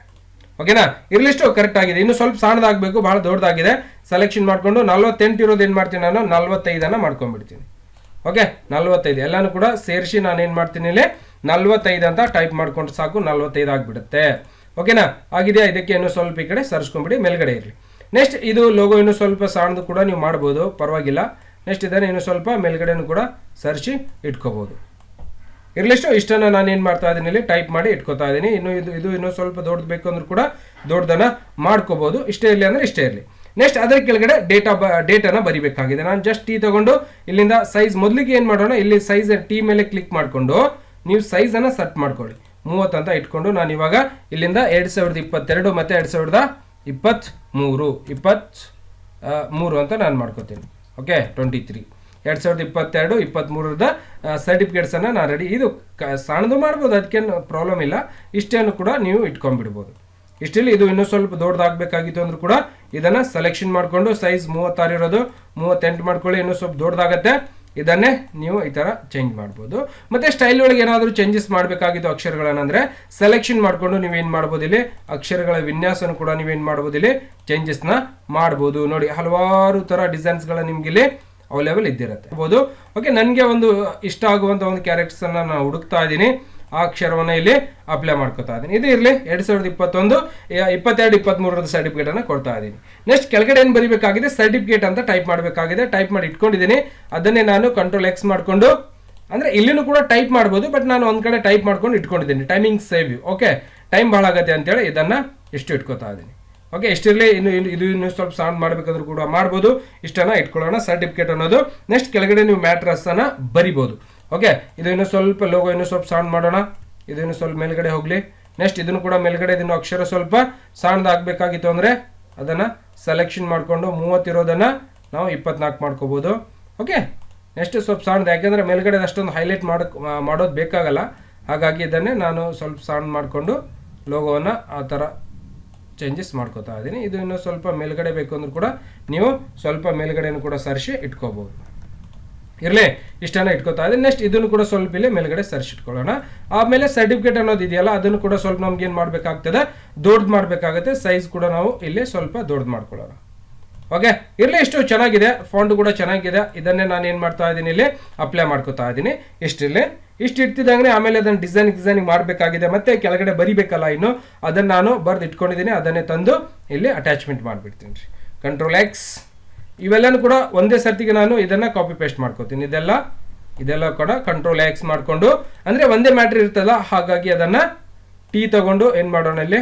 ಓಕೆನಾ? ಇರ್ಲಿಷ್ಟು ಕರೆಕ್ಟ್ ಆಗಿದೆ. ಇನ್ನು ಸ್ವಲ್ಪ ಸಣ್ಣದಾಗಬೇಕು, ಬಹಳ ದೊಡ್ಡದಾಗಿದೆ. ಸೆಲೆಕ್ಷನ್ ಮಾಡ್ಕೊಂಡು 48 ಇರೋದು ಏನ್ ಮಾಡ್ತೀನಿ, ನಾನು 45 ಮಾಡ್ಕೊಂಡ್ಬಿಡ್ತೀನಿ. ಓಕೆ, 45 ಎಲ್ಲಾನು ಕೂಡ ಸೇರಿಸಿ ನಾನು ಏನ್ ಮಾಡ್ತೀನಿ, ಇಲ್ಲಿ 45 ಅಂತ ಟೈಪ್ ಮಾಡ್ಕೊಂಡು ಸಾಕು, 45 ಆಗ್ಬಿಡುತ್ತೆ. ಓಕೆನಾ? ಆಗಿದೆಯಾ? ಇದಕ್ಕೆ ಇನ್ನೂ ಸ್ವಲ್ಪ ಈ ಕಡೆ ಸರ್ಸ್ಕೊಂಡ್ಬಿಡಿ, ಮೇಲ್ಗಡೆ ಇರಲಿ. ನೆಕ್ಸ್ಟ್ ಇದು ಲೋಗೋ ಇನ್ನೂ ಸ್ವಲ್ಪ ಸಣ್ಣದು ಕೂಡ ನೀವು ಮಾಡ್ಬೋದು, ಪರವಾಗಿಲ್ಲ. ನೆಕ್ಸ್ಟ್ ಇದನ್ನು ಇನ್ನೂ ಸ್ವಲ್ಪ ಮೇಲ್ಗಡೆನೂ ಕೂಡ ಸರ್ಚಿ ಇಟ್ಕೋಬಹುದು. ಇರ್ಲಿಷ್ಟು ಇಷ್ಟನ್ನು ನಾನು ಏನು ಮಾಡ್ತಾ ಇದ್ದೀನಿ, ಇಲ್ಲಿ ಟೈಪ್ ಮಾಡಿ ಇಟ್ಕೋತಾ ಇದ್ದೀನಿ. ಇದು ಇನ್ನೂ ಸ್ವಲ್ಪ ದೊಡ್ಡದು ಬೇಕು ಅಂದ್ರೂ ಕೂಡ ದೊಡ್ಡದನ್ನ ಮಾಡ್ಕೋಬಹುದು. ಇಷ್ಟೇ ಇರಲಿ ಅಂದ್ರೆ ಇಷ್ಟೇ ಇರಲಿ. ನೆಕ್ಸ್ಟ್ ಅದರ ಕೆಳಗಡೆ ಡೇಟನ್ನು ಬರಿಬೇಕಾಗಿದೆ. ನಾನು ಜಸ್ಟ್ ಟಿ ತಗೊಂಡು ಇಲ್ಲಿಂದ ಸೈಜ್ ಮೊದಲಿಗೆ ಏನು ಮಾಡೋಣ, ಇಲ್ಲಿ ಸೈಜ್ ಟಿ ಮೇಲೆ ಕ್ಲಿಕ್ ಮಾಡಿಕೊಂಡು ನೀವು ಸೈಜನ್ನು ಸೆಟ್ ಮಾಡ್ಕೊಳ್ಳಿ. 30 ಅಂತ ಇಟ್ಕೊಂಡು ನಾನು ಇವಾಗ ಇಲ್ಲಿಂದ 2022 ಮತ್ತು 2023 ಅಂತ ನಾನು ಮಾಡ್ಕೋತೀನಿ. ಓಕೆ, 23 2022 23ರದ ಸರ್ಟಿಫಿಕೇಟ್ಸನ್ನು ನಾನು ರೆಡಿ. ಇದು ಸಣ್ಣದು ಮಾಡ್ಬೋದು, ಅದಕ್ಕೇನು ಪ್ರಾಬ್ಲಮ್ ಇಲ್ಲ. ಇಷ್ಟೇನು ಕೂಡ ನೀವು ಇಟ್ಕೊಂಡ್ಬಿಡ್ಬೋದು. ಇಷ್ಟಿಲ್ಲಿ ಇದು ಇನ್ನೂ ಸ್ವಲ್ಪ ದೊಡ್ಡದಾಗಬೇಕಾಗಿತ್ತು ಅಂದ್ರೂ ಕೂಡ ಇದನ್ನ ಸೆಲೆಕ್ಷನ್ ಮಾಡಿಕೊಂಡು ಸೈಜ್ 36 ಇರೋದು 38 ಮಾಡ್ಕೊಳ್ಳಿ. ಇನ್ನೂ ಸ್ವಲ್ಪ ದೊಡ್ಡದಾಗತ್ತೆ. ಇದನ್ನೇ ನೀವು ಈ ತರ ಚೇಂಜ್ ಮಾಡ್ಬೋದು. ಮತ್ತೆ ಸ್ಟೈಲ್ ಒಳಗೆ ಏನಾದರೂ ಚೇಂಜಸ್ ಮಾಡಬೇಕಾಗಿತ್ತು ಅಕ್ಷರಗಳನ್ನಂದ್ರೆ ಸೆಲೆಕ್ಷನ್ ಮಾಡ್ಕೊಂಡು ನೀವೇನ್ ಮಾಡ್ಬೋದು, ಇಲ್ಲಿ ಅಕ್ಷರಗಳ ವಿನ್ಯಾಸನ ಕೂಡ ನೀವೇನ್ ಮಾಡ್ಬೋದು, ಇಲ್ಲಿ ಚೇಂಜಸ್ನ ಮಾಡ್ಬೋದು. ನೋಡಿ, ಹಲವಾರು ತರ ಡಿಸೈನ್ಸ್ಗಳ ನಿಮ್ಗೆ ಇಲ್ಲಿ ಅವೈಲೇಬಲ್ ಇದ್ದಿರುತ್ತೆ. ಓಕೆ, ನನಗೆ ಒಂದು ಇಷ್ಟ ಆಗುವಂತ ಒಂದು ಕ್ಯಾರೆಕ್ಟರ್ಸ್ ಅನ್ನ ನಾನು ಹುಡುಕ್ತಾ ಇದ್ದೀನಿ. ಆ ಅಕ್ಷರವನ್ನ ಇಲ್ಲಿ ಅಪ್ಲೈ ಮಾಡ್ಕೊತಾ ಇದ್ದೀನಿ. ಇದು ಇರಲಿ. 2021 22 23ರದ ಸರ್ಟಿಫಿಕೇಟ್ ಅನ್ನ ಕೊಡ್ತಾ ಇದ್ದೀನಿ. ನೆಕ್ಸ್ಟ್ ಕೆಳಗಡೆ ಏನು ಬರೀಬೇಕಾಗಿದೆ, ಸರ್ಟಿಫಿಕೇಟ್ ಅಂತ ಟೈಪ್ ಮಾಡಬೇಕಾಗಿದೆ. ಟೈಪ್ ಮಾಡಿ ಇಟ್ಕೊಂಡಿದ್ದೀನಿ. ಅದನ್ನೇ ನಾನು ಕಂಟ್ರೋಲ್ ಎಕ್ಸ್ ಮಾಡ್ಕೊಂಡು, ಅಂದ್ರೆ ಇಲ್ಲಿನೂ ಕೂಡ ಟೈಪ್ ಮಾಡ್ಬೋದು, ಬಟ್ ನಾನು ಒಂದ್ ಕಡೆ ಟೈಪ್ ಮಾಡ್ಕೊಂಡು ಇಟ್ಕೊಂಡಿದ್ದೀನಿ. Timing save you. Okay, time ಭಾಳ ಆಗತ್ತೆ ಅಂತೇಳಿ ಇದನ್ನ ಇಷ್ಟು ಇಟ್ಕೋತಾ ಇದ್ದೀನಿ. ಓಕೆ, ಇಷ್ಟಿರಲಿ. ಇನ್ನೂ ಸ್ವಲ್ಪ ಸೌಂಡ್ ಮಾಡಬೇಕಾದ್ರೂ ಕೂಡ ಮಾಡ್ಬೋದು. ಇಷ್ಟನ್ನ ಇಟ್ಕೊಳ್ಳೋಣ, ಸರ್ಟಿಫಿಕೇಟ್ ಅನ್ನೋದು. ನೆಕ್ಸ್ಟ್ ಕೆಳಗಡೆ ನೀವು ಮ್ಯಾಟ್ರಸ್ ಅನ್ನ ಬರಿಬೋದು. ಓಕೆ, ಇದು ಇನ್ನೂ ಸ್ವಲ್ಪ ಲೋಗೋ ಇನ್ನೂ ಸ್ವಲ್ಪ ಸೌಂಡ್ ಮಾಡೋಣ. ಇದು ಇನ್ನೂ ಸ್ವಲ್ಪ ಮೇಲ್ಗಡೆ ಹೋಗ್ಲಿ. ನೆಕ್ಸ್ಟ್ ಇದನ್ನು ಕೂಡ ಮೇಲ್ಗಡೆ ಇದನ್ನು ಅಕ್ಷರ ಸ್ವಲ್ಪ ಸಣ್ಣದಾಗಬೇಕಾಗಿತ್ತು ಅಂದ್ರೆ ಅದನ್ನ ಸೆಲೆಕ್ಷನ್ ಮಾಡ್ಕೊಂಡು 30 ಇರೋದನ್ನ ನಾವು 24 ಮಾಡ್ಕೋಬಹುದು. ಓಕೆ, ನೆಕ್ಸ್ಟ್ ಸ್ವಲ್ಪ ಸಣ್ಣದು, ಯಾಕೆಂದ್ರೆ ಮೇಲ್ಗಡೆ ಅಷ್ಟೊಂದು ಹೈಲೈಟ್ ಮಾಡೋದು ಬೇಕಾಗಲ್ಲ. ಹಾಗಾಗಿ ಇದನ್ನೇ ನಾನು ಸ್ವಲ್ಪ ಸಣ್ಣ ಮಾಡಿಕೊಂಡು ಲೋಗೋವನ್ನು ಆ ಥರ ಚೇಂಜಸ್ ಮಾಡ್ಕೋತಾ ಇದ್ದೀನಿ. ಇದು ಇನ್ನೂ ಸ್ವಲ್ಪ ಮೇಲ್ಗಡೆ ಬೇಕು ಅಂದ್ರೂ ಕೂಡ ನೀವು ಸ್ವಲ್ಪ ಮೇಲ್ಗಡೆನೂ ಕೂಡ ಸರಿಸಿ ಇಟ್ಕೋಬಹುದು. ಇರಲಿ, ಇಷ್ಟನ್ನ ಇಟ್ಕೋತಾ ಇದ್ದೀನಿ. ನೆಕ್ಸ್ಟ್ ಇದನ್ನು ಕೂಡ ಸ್ವಲ್ಪ ಇಲ್ಲಿ ಮೇಲ್ಗಡೆ ಸರಿಸಿ ಇಟ್ಕೊಳ್ಳೋಣ. ಆಮೇಲೆ ಸರ್ಟಿಫಿಕೇಟ್ ಅನ್ನೋದು ಇದೆಯಲ್ಲ, ಅದನ್ನು ಕೂಡ ಸ್ವಲ್ಪ ನಮ್ಗೆ ಏನು ಮಾಡಬೇಕಾಗ್ತದೆ, ದೊಡ್ಡದು ಮಾಡಬೇಕಾಗುತ್ತೆ. ಸೈಜ್ ಕೂಡ ನಾವು ಇಲ್ಲಿ ಸ್ವಲ್ಪ ದೊಡ್ಡದು ಮಾಡ್ಕೊಳ್ಳೋಣ. ಓಕೆ, ಇರಲಿ. ಇಷ್ಟು ಚೆನ್ನಾಗಿದೆ, ಫಾಂಟ್ ಕೂಡ ಚೆನ್ನಾಗಿದೆ. ಇದನ್ನೇ ನಾನು ಏನು ಮಾಡ್ತಾ ಇದ್ದೀನಿ, ಇಲ್ಲಿ ಅಪ್ಲೈ ಮಾಡ್ಕೋತಾ ಇದ್ದೀನಿ. ಇಷ್ಟಿರಲಿ. ಇಷ್ಟು ಇಡ್ತಿದ್ದಂಗೆ ಆಮೇಲೆ ಅದನ್ನು ಡಿಸೈನಿಂಗ್ ಮಾಡಬೇಕಾಗಿದೆ. ಮತ್ತೆ ಕೆಳಗಡೆ ಬರಿಬೇಕಲ್ಲ, ಇನ್ನು ಅದನ್ನು ನಾನು ಬರ್ದು ಇಟ್ಕೊಂಡಿದ್ದೀನಿ. ಅದನ್ನೇ ತಂದು ಇಲ್ಲಿ ಅಟ್ಯಾಚ್ಮೆಂಟ್ ಮಾಡಿಬಿಡ್ತೀನಿ ರೀ. Control X. ಇವೆಲ್ಲನೂ ಕೂಡ ಒಂದೇ ಸರ್ತಿಗೆ ನಾನು ಇದನ್ನ ಕಾಪಿ ಪೇಸ್ಟ್ ಮಾಡ್ಕೋತೀನಿ. ಇದೆಲ್ಲ ಕೂಡ ಕಂಟ್ರೋಲ್ ಎಕ್ಸ್ ಮಾಡಿಕೊಂಡು, ಅಂದ್ರೆ ಒಂದೇ ಮ್ಯಾಟ್ರ್ ಇರ್ತಲ್ಲ, ಹಾಗಾಗಿ ಅದನ್ನ ಟಿ ತಗೊಂಡು ಏನು ಮಾಡೋಣ, ಇಲ್ಲಿ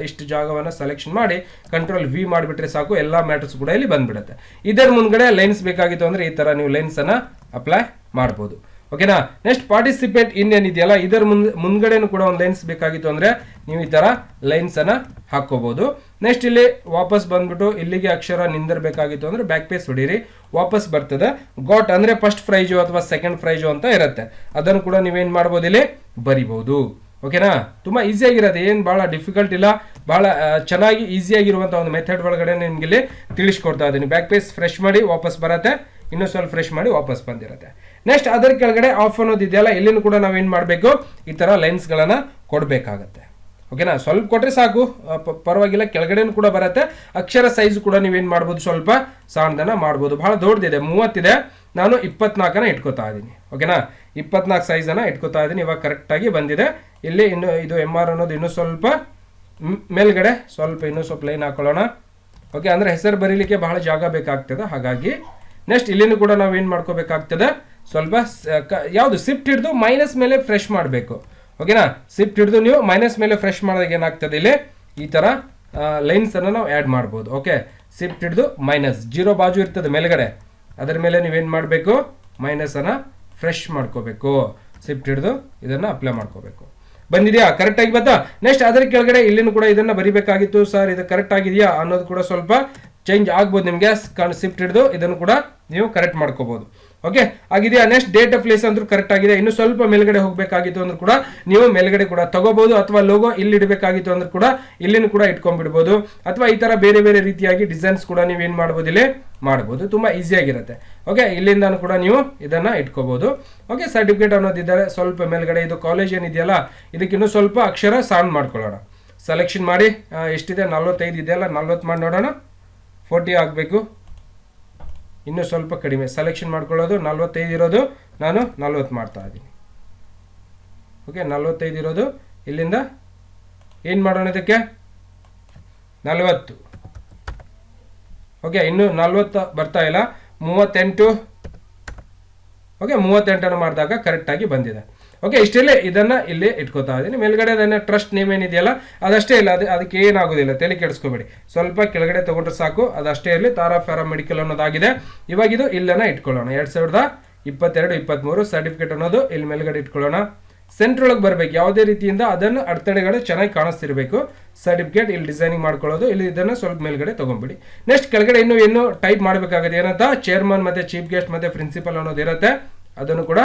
ಇಷ್ಟು ಜಾಗವನ್ನು ಸೆಲೆಕ್ಷನ್ ಮಾಡಿ ಕಂಟ್ರೋಲ್ ವಿ ಮಾಡಿಬಿಟ್ರೆ ಸಾಕು, ಎಲ್ಲ ಮ್ಯಾಟ್ರಸ್ ಕೂಡ ಇಲ್ಲಿ ಬಂದ್ಬಿಡುತ್ತೆ. ಇದರ ಮುಂದ್ಗಡೆ ಲೈನ್ಸ್ ಬೇಕಾಗಿತ್ತು ಅಂದ್ರೆ ಈ ತರ ನೀವು ಲೈನ್ಸ್ ಅನ್ನ ಅಪ್ಲೈ ಮಾಡ್ಬೋದು. ಓಕೆನಾ? ನೆಕ್ಸ್ಟ್ ಪಾರ್ಟಿಸಿಪೇಟ್ ಇನ್ ಏನಿದೆಯಲ್ಲ, ಇದರ ಮುಂದ್ಗಡೆನೂ ಕೂಡ ಒಂದು ಲೈನ್ಸ್ ಬೇಕಾಗಿತ್ತು ಅಂದ್ರೆ ನೀವು ಈ ತರ ಲೈನ್ಸ್ ಅನ್ನ ಹಾಕೋಬಹುದು. ನೆಕ್ಸ್ಟ್ ಇಲ್ಲಿ ವಾಪಸ್ ಬಂದ್ಬಿಟ್ಟು ಇಲ್ಲಿಗೆ ಅಕ್ಷರ ನಿಂದಿರಬೇಕಾಗಿತ್ತು ಅಂದ್ರೆ ಬ್ಯಾಕ್ ಪೇಸ್ ಹೊಡೀರಿ, ವಾಪಸ್ ಬರ್ತದೆ. ಗಾಟ್ ಅಂದ್ರೆ ಫಸ್ಟ್ ಪ್ರೈಜು ಅಥವಾ ಸೆಕೆಂಡ್ ಪ್ರೈಜು ಅಂತ ಇರುತ್ತೆ. ಅದನ್ನು ಕೂಡ ನೀವೇನ್ ಮಾಡ್ಬೋದು, ಇಲ್ಲಿ ಬರಿಬಹುದು. ಓಕೆನಾ? ತುಂಬಾ ಈಸಿ ಆಗಿರೋದು, ಏನು ಬಹಳ ಡಿಫಿಕಲ್ಟ್ ಇಲ್ಲ. ಬಹಳ ಚೆನ್ನಾಗಿ ಈಸಿಯಾಗಿರುವಂಥ ಒಂದು ಮೆಥಡ್ ಒಳಗಡೆ ನಿಮ್ಗೆ ಇಲ್ಲಿ ತಿಳಿಸ್ಕೊಡ್ತಾ ಇದ್ದೀನಿ. ಬ್ಯಾಕ್ ಪೇಜ್ ಫ್ರೆಶ್ ಮಾಡಿ ವಾಪಸ್ ಬರುತ್ತೆ, ಇನ್ನೂ ಸ್ವಲ್ಪ ಫ್ರೆಶ್ ಮಾಡಿ ವಾಪಸ್ ಬಂದಿರುತ್ತೆ. ನೆಕ್ಸ್ಟ್ ಅದರ ಕೆಳಗಡೆ ಆಫ್ ಅನ್ನೋದು ಇದೆಯಲ್ಲ, ಇಲ್ಲಿನೂ ಕೂಡ ನಾವೇನು ಮಾಡಬೇಕು, ಈ ಥರ ಲೈನ್ಸ್ಗಳನ್ನು ಕೊಡಬೇಕಾಗತ್ತೆ. ಓಕೆನಾ, ಸ್ವಲ್ಪ ಕೊಟ್ಟರೆ ಸಾಕು, ಪರವಾಗಿಲ್ಲ. ಕೆಳಗಡೆನೂ ಕೂಡ ಬರುತ್ತೆ. ಅಕ್ಷರ ಸೈಜ್ ಕೂಡ ನೀವೇನು ಮಾಡ್ಬೋದು, ಸ್ವಲ್ಪ ಸಣ್ಣದನ್ನ ಮಾಡ್ಬೋದು. ಬಹಳ ದೊಡ್ಡದಿದೆ, 30 ಇದೆ, ನಾನು 24 ಇಟ್ಕೋತಾ ಇದ್ದೀನಿ. ಓಕೆನಾ, 24 ಸೈಜನ್ನು ಇಟ್ಕೋತಾ ಇದ್ದೀನಿ. ಇವಾಗ ಕರೆಕ್ಟಾಗಿ ಬಂದಿದೆ. ಇಲ್ಲಿ ಇನ್ನು ಇದು MR ಅನ್ನೋದು ಇನ್ನೂ ಸ್ವಲ್ಪ ಮೇಲ್ಗಡೆ ಇನ್ನೂ ಸ್ವಲ್ಪ ಲೈನ್ ಹಾಕೊಳ್ಳೋಣ. ಓಕೆ, ಅಂದರೆ ಹೆಸರು ಬರೀಲಿಕ್ಕೆ ಬಹಳ ಜಾಗ ಬೇಕಾಗ್ತದೆ. ಹಾಗಾಗಿ ನೆಕ್ಸ್ಟ್ ಇಲ್ಲಿನೂ ಕೂಡ ನಾವು ಏನು ಮಾಡ್ಕೋಬೇಕಾಗ್ತದೆ, ಸ್ವಲ್ಪ ಯಾವುದು ಶಿಫ್ಟ್ ಹಿಡಿದು ಮೈನಸ್ ಮೇಲೆ ಫ್ರೆಶ್ ಮಾಡಬೇಕು. ಓಕೆನಾ, ಶಿಫ್ಟ್ ಹಿಡಿದು ನೀವು ಮೈನಸ್ ಮೇಲೆ ಫ್ರೆಶ್ ಮಾಡಿದಾಗ ಏನಾಗ್ತದೆ, ಇಲ್ಲಿ ಈ ಥರ ಲೈನ್ಸನ್ನು ನಾವು ಆ್ಯಡ್ ಮಾಡ್ಬೋದು. ಓಕೆ, ಶಿಫ್ಟ್ ಹಿಡಿದು ಮೈನಸ್ 0 ಬಾಜು ಇರ್ತದೆ ಮೇಲ್ಗಡೆ, ಅದರ ಮೇಲೆ ನೀವೇನು ಮಾಡಬೇಕು, ಮೈನಸನ್ನು ಫ್ರೆಶ್ ಮಾಡ್ಕೋಬೇಕು. ಶಿಫ್ಟ್ ಹಿಡಿದು ಇದನ್ನು ಅಪ್ಲೈ ಮಾಡ್ಕೋಬೇಕು. ಬಂದಿದೆಯಾ, ಕರೆಕ್ಟಾಗಿ ಬಂತಾ? ನೆಕ್ಸ್ಟ್ ಅದರ ಕೆಳಗಡೆ ಇಲ್ಲಿನೂ ಕೂಡ ಇದನ್ನು ಬರಿಬೇಕಾಗಿತ್ತು ಸರ್, ಇದು ಕರೆಕ್ಟ್ ಆಗಿದೆಯಾ ಅನ್ನೋದು ಕೂಡ ಸ್ವಲ್ಪ ಚೇಂಜ್ ಆಗ್ಬೋದು ನಿಮಗೆ. ಶಿಫ್ಟ್ ಹಿಡಿದು ಇದನ್ನು ಕೂಡ ನೀವು ಕರೆಕ್ಟ್ ಮಾಡ್ಕೋಬಹುದು. ಓಕೆ, ಆಗಿದೆಯಾ? ನೆಕ್ಸ್ಟ್ ಡೇಟ್ ಆಫ್ ಪ್ಲೇಸ್ ಅಂದ್ರೂ ಕರೆಕ್ಟ್ ಆಗಿದೆ. ಇನ್ನು ಸ್ವಲ್ಪ ಮೇಲ್ಗಡೆ ಹೋಗಬೇಕಾಗಿತ್ತು ಅಂದ್ರೂ ಕೂಡ ನೀವು ಮೇಲ್ಗಡೆ ಕೂಡ ತಗೋಬಹುದು, ಅಥವಾ ಲೋಗೋ ಇಲ್ಲಿ ಇಡಬೇಕಾಗಿತ್ತು ಅಂದ್ರೂ ಕೂಡ ಇಲ್ಲಿನೂ ಕೂಡ ಇಟ್ಕೊಂಡ್ಬಿಡ್ಬೋದು, ಅಥವಾ ಈ ತರ ಬೇರೆ ಬೇರೆ ರೀತಿಯಾಗಿ ಡಿಸೈನ್ಸ್ ಕೂಡ ನೀವು ಏನು ಮಾಡ್ಬೋದು, ಇಲ್ಲಿ ಮಾಡ್ಬೋದು. ತುಂಬಾ ಈಸಿಯಾಗಿರುತ್ತೆ. ಓಕೆ, ಇಲ್ಲಿಂದನೂ ಕೂಡ ನೀವು ಇದನ್ನ ಇಟ್ಕೋಬಹುದು. ಓಕೆ, ಸರ್ಟಿಫಿಕೇಟ್ ಅನ್ನೋದಿದ್ದಾರೆ ಸ್ವಲ್ಪ ಮೇಲ್ಗಡೆ. ಇದು ಕಾಲೇಜ್ ಏನಿದೆಯಲ್ಲ, ಇದಕ್ಕಿನ್ನೂ ಸ್ವಲ್ಪ ಅಕ್ಷರ ಸಣ್ಣ ಮಾಡ್ಕೊಳ್ಳೋಣ. ಸೆಲೆಕ್ಷನ್ ಮಾಡಿ ಎಷ್ಟಿದೆ, 45 ಇದೆಯಲ್ಲ, 40 ಮಾಡಿ ನೋಡೋಣ. 40 ಆಗಬೇಕು, ಇನ್ನೂ ಸ್ವಲ್ಪ ಕಡಿಮೆ ಸೆಲೆಕ್ಷನ್ ಮಾಡ್ಕೊಳ್ಳೋದು. 45 ಇರೋದು ನಾನು 40 ಮಾಡ್ತಾ ಇದ್ದೀನಿ. ಓಕೆ, 45 ಇರೋದು ಇಲ್ಲಿಂದ ಏನು ಮಾಡೋಣ, ಇದಕ್ಕೆ 40. ಓಕೆ, ಇನ್ನು 40 ಬರ್ತಾ ಇಲ್ಲ, 38. ಓಕೆ, 38 ಮಾಡಿದಾಗ ಕರೆಕ್ಟಾಗಿ ಬಂದಿದೆ. ಓಕೆ, ಇಷ್ಟೆಲ್ಲ ಇದನ್ನ ಇಲ್ಲಿ ಇಟ್ಕೋತಾ ಇದ್ದೀನಿ. ಮೇಲ್ಗಡೆ ಅದನ್ನ ಟ್ರಸ್ಟ್ ನೇಮ್ ಏನಿದೆಯಲ್ಲ ಅದಷ್ಟೇ ಇಲ್ಲ, ಅದಕ್ಕೆ ಏನಾಗೋದಿಲ್ಲ, ತಲೆ ಕೆಡಿಸ್ಕೋಬೇಡಿ. ಸ್ವಲ್ಪ ಕೆಳಗಡೆ ತಗೊಂಡ್ರೆ ಸಾಕು, ಅದಷ್ಟೇ ಇರಲಿ. ತಾರಾ ಪ್ಯಾರಾಮೆಡಿಕಲ್ ಅನ್ನೋದಾಗಿದೆ. ಇವಾಗ ಇದು ಇಲ್ಲನ್ನ ಇಟ್ಕೊಳ್ಳೋಣ. 2022-23 ಸರ್ಟಿಫಿಕೇಟ್ ಅನ್ನೋದು ಇಲ್ಲಿ ಮೇಲ್ಗಡೆ ಇಟ್ಕೊಳ್ಳೋಣ. ಸೆಂಟ್ರ್ ಒಳಗೆ ಬರಬೇಕು, ಯಾವುದೇ ರೀತಿಯಿಂದ ಅದನ್ನು ಅಡೆತಡೆಗಳು ಚೆನ್ನಾಗಿ ಕಾಣಿಸ್ತಿರ್ಬೇಕು. ಸರ್ಟಿಫಿಕೇಟ್ ಇಲ್ಲಿ ಡಿಸೈನಿಂಗ್ ಮಾಡ್ಕೊಳ್ಳೋದು, ಇಲ್ಲಿ ಇದನ್ನು ಸ್ವಲ್ಪ ಮೇಲ್ಗಡೆ ತಗೊಂಡ್ಬಿಡಿ. ನೆಕ್ಸ್ಟ್ ಕೆಳಗಡೆ ಏನು ಟೈಪ್ ಮಾಡಬೇಕಾಗುತ್ತೆ ಏನಂತ, ಚೇರ್ಮನ್ ಮತ್ತೆ ಚೀಫ್ ಗೆಸ್ಟ್ ಮತ್ತೆ ಪ್ರಿನ್ಸಿಪಲ್ ಅನ್ನೋದು ಇರುತ್ತೆ. ಅದನ್ನು ಕೂಡ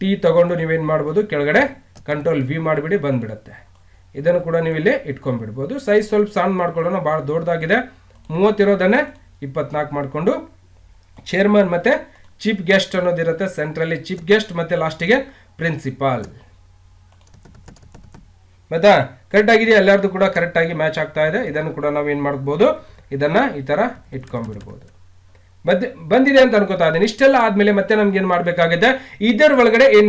ಟಿ ತಗೊಂಡು ನೀವೇನು ಮಾಡ್ಬೋದು, ಕೆಳಗಡೆ Ctrl+V ಮಾಡಿಬಿಡಿ, ಬಂದ್ಬಿಡುತ್ತೆ. ಇದನ್ನು ಕೂಡ ನೀವು ಇಲ್ಲಿ ಇಟ್ಕೊಂಡ್ಬಿಡ್ಬೋದು. ಸೈಜ್ ಸ್ವಲ್ಪ ಸಣ್ಣ ಮಾಡ್ಕೊಳ್ಳೋಣ, ಭಾಳ ದೊಡ್ಡದಾಗಿದೆ. 30 ಇರೋದನ್ನೇ 24 ಮಾಡಿಕೊಂಡು ಚೇರ್ಮನ್ ಮತ್ತೆ ಚೀಫ್ ಗೆಸ್ಟ್ ಅನ್ನೋದಿರುತ್ತೆ. ಸೆಂಟ್ರಲ್ಲಿ ಚೀಫ್ ಗೆಸ್ಟ್ ಮತ್ತೆ ಲಾಸ್ಟಿಗೆ ಪ್ರಿನ್ಸಿಪಾಲ್. ಮತ್ತೆ ಕರೆಕ್ಟ್ ಆಗಿದೆ, ಎಲ್ಲರದು ಕೂಡ ಕರೆಕ್ಟಾಗಿ ಮ್ಯಾಚ್ ಆಗ್ತಾ ಇದೆ. ಇದನ್ನು ಕೂಡ ನಾವು ಏನು ಮಾಡ್ಬೋದು, ಇದನ್ನು ಈ ಥರ ಇಟ್ಕೊಂಡ್ಬಿಡ್ಬೋದು. ಬಂದಿದೆ ಅಂತ ಅನ್ಕೋತಾ ಇದ್ದೀನಿ. ಇಷ್ಟೆಲ್ಲ ಆದ್ಮೇಲೆ ಮತ್ತೆ ನಮ್ಗೆ ಏನ್ ಮಾಡ್ಬೇಕಾಗಿದೆ, ಇದರ ಒಳಗಡೆ ಏನ್